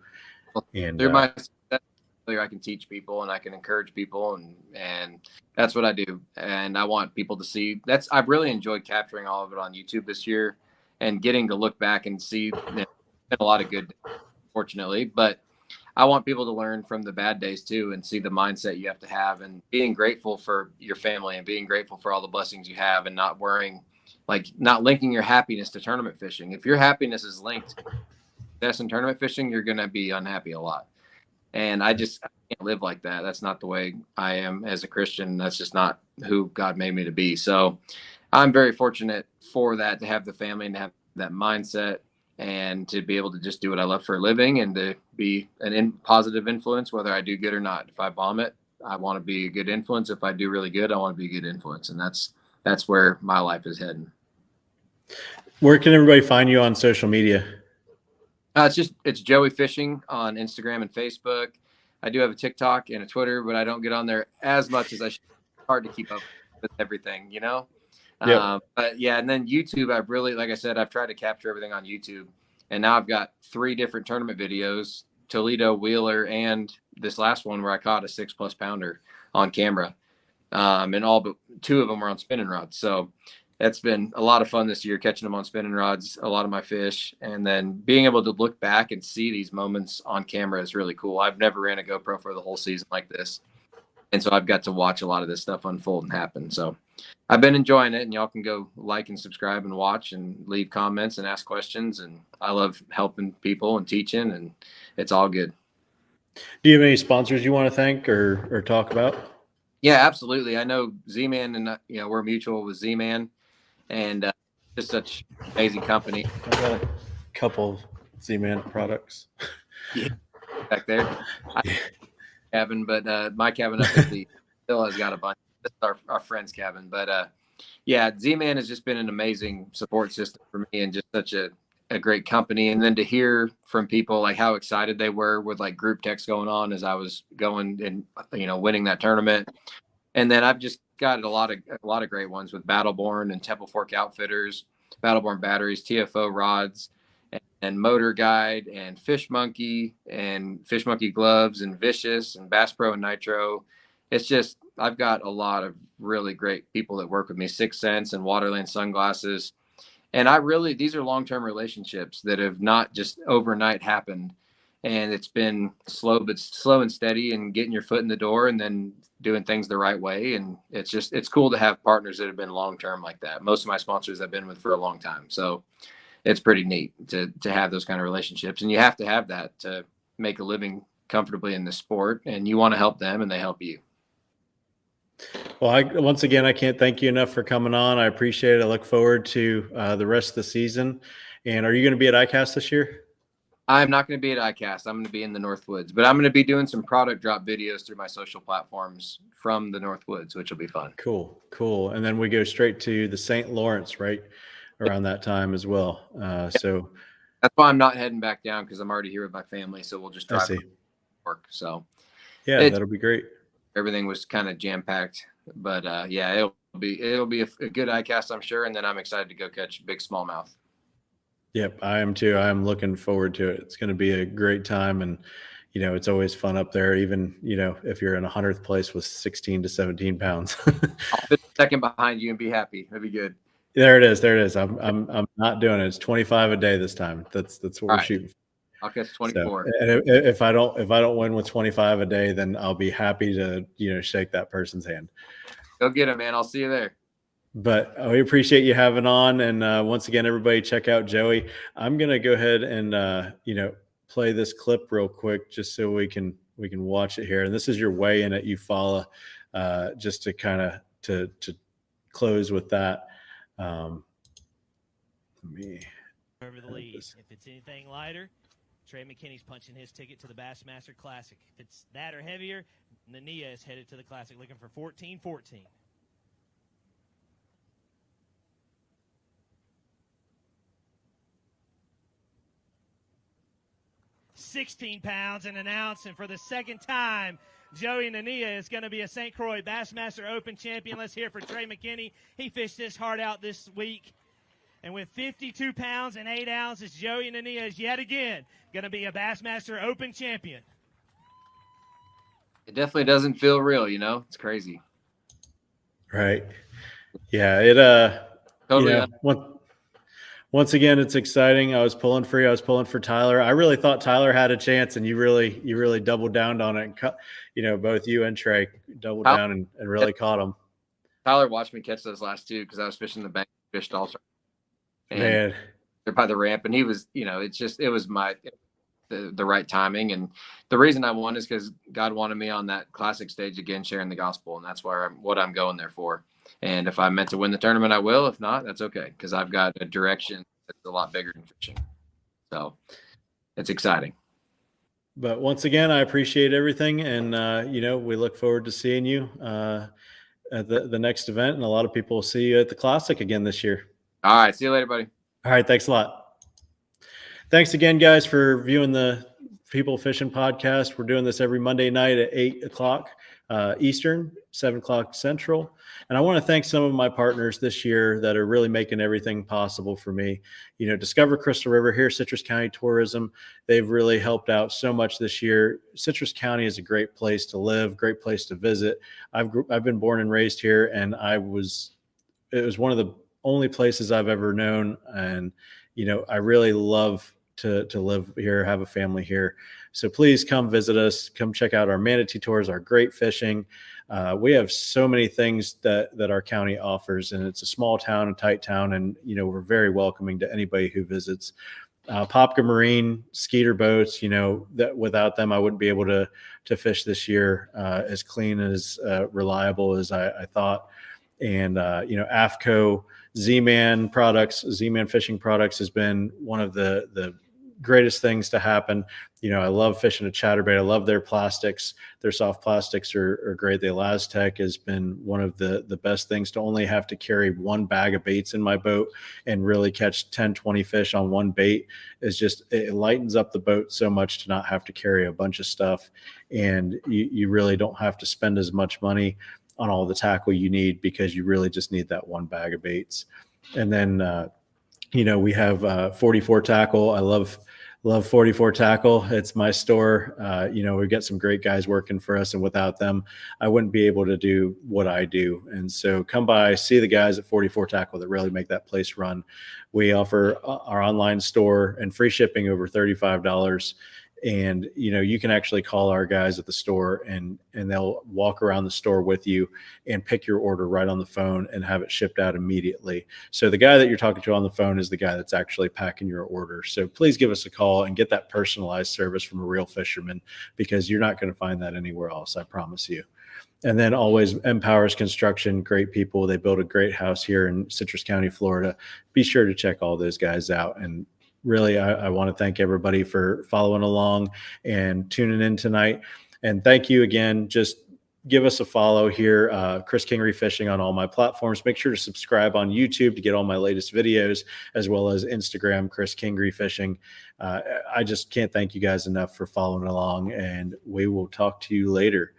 And through my success, I can teach people and I can encourage people, and that's what I do. And I want people to see I've really enjoyed capturing all of it on YouTube this year and getting to look back and see a lot of good, fortunately, but I want people to learn from the bad days too and see the mindset you have to have and being grateful for your family and being grateful for all the blessings you have and not worrying, not linking your happiness to tournament fishing. If your happiness is linked to success in tournament fishing, you're going to be unhappy a lot. And I can't live like that. That's not the way I am as a Christian. That's just not who God made me to be. So I'm very fortunate for that, to have the family and to have that mindset and to be able to just do what I love for a living and to be positive influence, whether I do good or not. If I bomb it, I want to be a good influence. If I do really good, I want to be a good influence. And that's where my life is heading. Where can everybody find you on social media? It's Joey Fishing on Instagram and Facebook. I do have a TikTok and a Twitter, but I don't get on there as much as I should. It's hard to keep up with everything, Yep. But yeah, and then YouTube, I've really, like I said, I've tried to capture everything on YouTube, and now I've got 3 different tournament videos: Toledo, Wheeler, and this last one where I caught a 6+ pounder on camera. And all but 2 of them were on spinning rods. So that's been a lot of fun this year, catching them on spinning rods, a lot of my fish, and then being able to look back and see these moments on camera is really cool. I've never ran a GoPro for the whole season like this, and so I've got to watch a lot of this stuff unfold and happen. So I've been enjoying it, and y'all can go like and subscribe and watch and leave comments and ask questions. And I love helping people and teaching, and it's all good. Do you have any sponsors you want to thank or talk about? Yeah, absolutely. I know Z-Man, and we're mutual with Z-Man, and just such amazing company. I got a couple of Z-Man products. Yeah, back there. Cabin, but my cabin up at the hill has got a bunch. This is our friend's cabin, but yeah, Z-Man has just been an amazing support system for me and just such a great company. And then to hear from people like how excited they were with like group text going on as I was going and winning that tournament. And then I've just got a lot of great ones with Battleborn and Temple Fork Outfitters, Battleborn batteries, TFO rods, and Motor Guide, and Fish Monkey gloves, and Vicious, and Bass Pro and Nitro. It's just, I've got a lot of really great people that work with me. 6 Sense and Waterland Sunglasses. And these are long-term relationships that have not just overnight happened. And it's been slow and steady, and getting your foot in the door and then doing things the right way. And it's cool to have partners that have been long-term like that. Most of my sponsors I've been with for a long time. So it's pretty neat to have those kind of relationships. And you have to have that to make a living comfortably in the sport, and you want to help them and they help you. Well, once again, I can't thank you enough for coming on. I appreciate it. I look forward to the rest of the season. And are you going to be at ICAST this year? I'm not going to be at ICAST. I'm going to be in the Northwoods, but I'm going to be doing some product drop videos through my social platforms from the Northwoods, which will be fun. Cool. And then we go straight to the St. Lawrence, right around that time as well. So that's why I'm not heading back down, because I'm already here with my family. So we'll just drive to work. So yeah, that'll be great. Everything was kind of jam packed, but yeah, it'll be a good ICAST, I'm sure. And then I'm excited to go catch big smallmouth. Yep, I am too. I'm looking forward to it. It's going to be a great time. And, it's always fun up there, even, if you're in 100th place with 16 to 17 pounds. I'll be second behind you and be happy. That'd be good. There it is. There it is. I'm not doing it. It's 25 a day this time. That's what we're shooting for. I'll catch So, 24. and if I don't win with 25 a day, then I'll be happy to, shake that person's hand. Go get him, man. I'll see you there. But we appreciate you having on. And once again, everybody check out Joey. I'm going to go ahead and, play this clip real quick just so we can watch it here. And this is your weigh-in at Eufaula, just to kind of to close with that. Let me over the lead. If it's anything lighter, Trey McKinney's punching his ticket to the Bassmaster Classic. If it's that or heavier, Nania is headed to the Classic looking for 14-14. £16 and an ounce, and for the second time, Joey Nania is going to be a St. Croix Bassmaster Open champion. Let's hear for Trey McKinney. He fished his heart out this week. And with 52 pounds and 8 ounces, Joey Nania is yet again going to be a Bassmaster Open champion. It definitely doesn't feel real, It's crazy. Right. Yeah, Totally. Once again, it's exciting. I was pulling for you. I was pulling for Tyler. I really thought Tyler had a chance, and you really doubled down on it. And both you and Trey doubled down and really caught him. Tyler watched me catch those last two because I was fishing the bank, fished also. Man, they're by the ramp, and he was, it was the right timing, and the reason I won is because God wanted me on that classic stage again, sharing the gospel, and that's what I'm going there for. And if I'm meant to win the tournament, I will. If not, that's okay, because I've got a direction that's a lot bigger than fishing. So it's exciting. But once again, I appreciate everything, and we look forward to seeing you at the next event, and a lot of people will see you at the Classic again this year. All right, see you later, buddy. All right, thanks a lot. Thanks again, guys, for viewing the People Fishing Podcast. We're doing this every Monday night at 8 o'clock Eastern, 7 o'clock Central. And I want to thank some of my partners this year that are really making everything possible for me. Discover Crystal River here, Citrus County Tourism. They've really helped out so much this year. Citrus County is a great place to live, great place to visit. I've been born and raised here, and it was one of the only places I've ever known. And, I really love to live here, have a family here. So please come visit us, come check out our manatee tours, our great fishing. We have so many things that our county offers, and it's a small town, a tight town. And, we're very welcoming to anybody who visits. Popka Marine, Skeeter boats, that without them, I wouldn't be able to fish this year as clean and as reliable as I thought. And, AFCO, Z-Man fishing products has been one of the greatest things to happen. I love fishing a chatterbait. I love their plastics. Their soft plastics are great. The Elastec has been one of the best things. To only have to carry one bag of baits in my boat and really catch 10, 20 fish on one bait is just, it lightens up the boat so much to not have to carry a bunch of stuff. And you really don't have to spend as much money on all the tackle you need, because you really just need that one bag of baits. And then, we have 44 Tackle. I love 44 Tackle. It's my store. We've got some great guys working for us, and without them, I wouldn't be able to do what I do. And so come by, see the guys at 44 Tackle that really make that place run. We offer our online store and free shipping over $35. And, you can actually call our guys at the store and they'll walk around the store with you and pick your order right on the phone and have it shipped out immediately. So the guy that you're talking to on the phone is the guy that's actually packing your order. So please give us a call and get that personalized service from a real fisherman, because you're not going to find that anywhere else. I promise you. And then always Empowers Construction, great people. They build a great house here in Citrus County, Florida. Be sure to check all those guys out. And really, I want to thank everybody for following along and tuning in tonight. And thank you again. Just give us a follow here, Chris Kingery Fishing, on all my platforms. Make sure to subscribe on YouTube to get all my latest videos, as well as Instagram, Chris Kingery Fishing. I just can't thank you guys enough for following along, and we will talk to you later.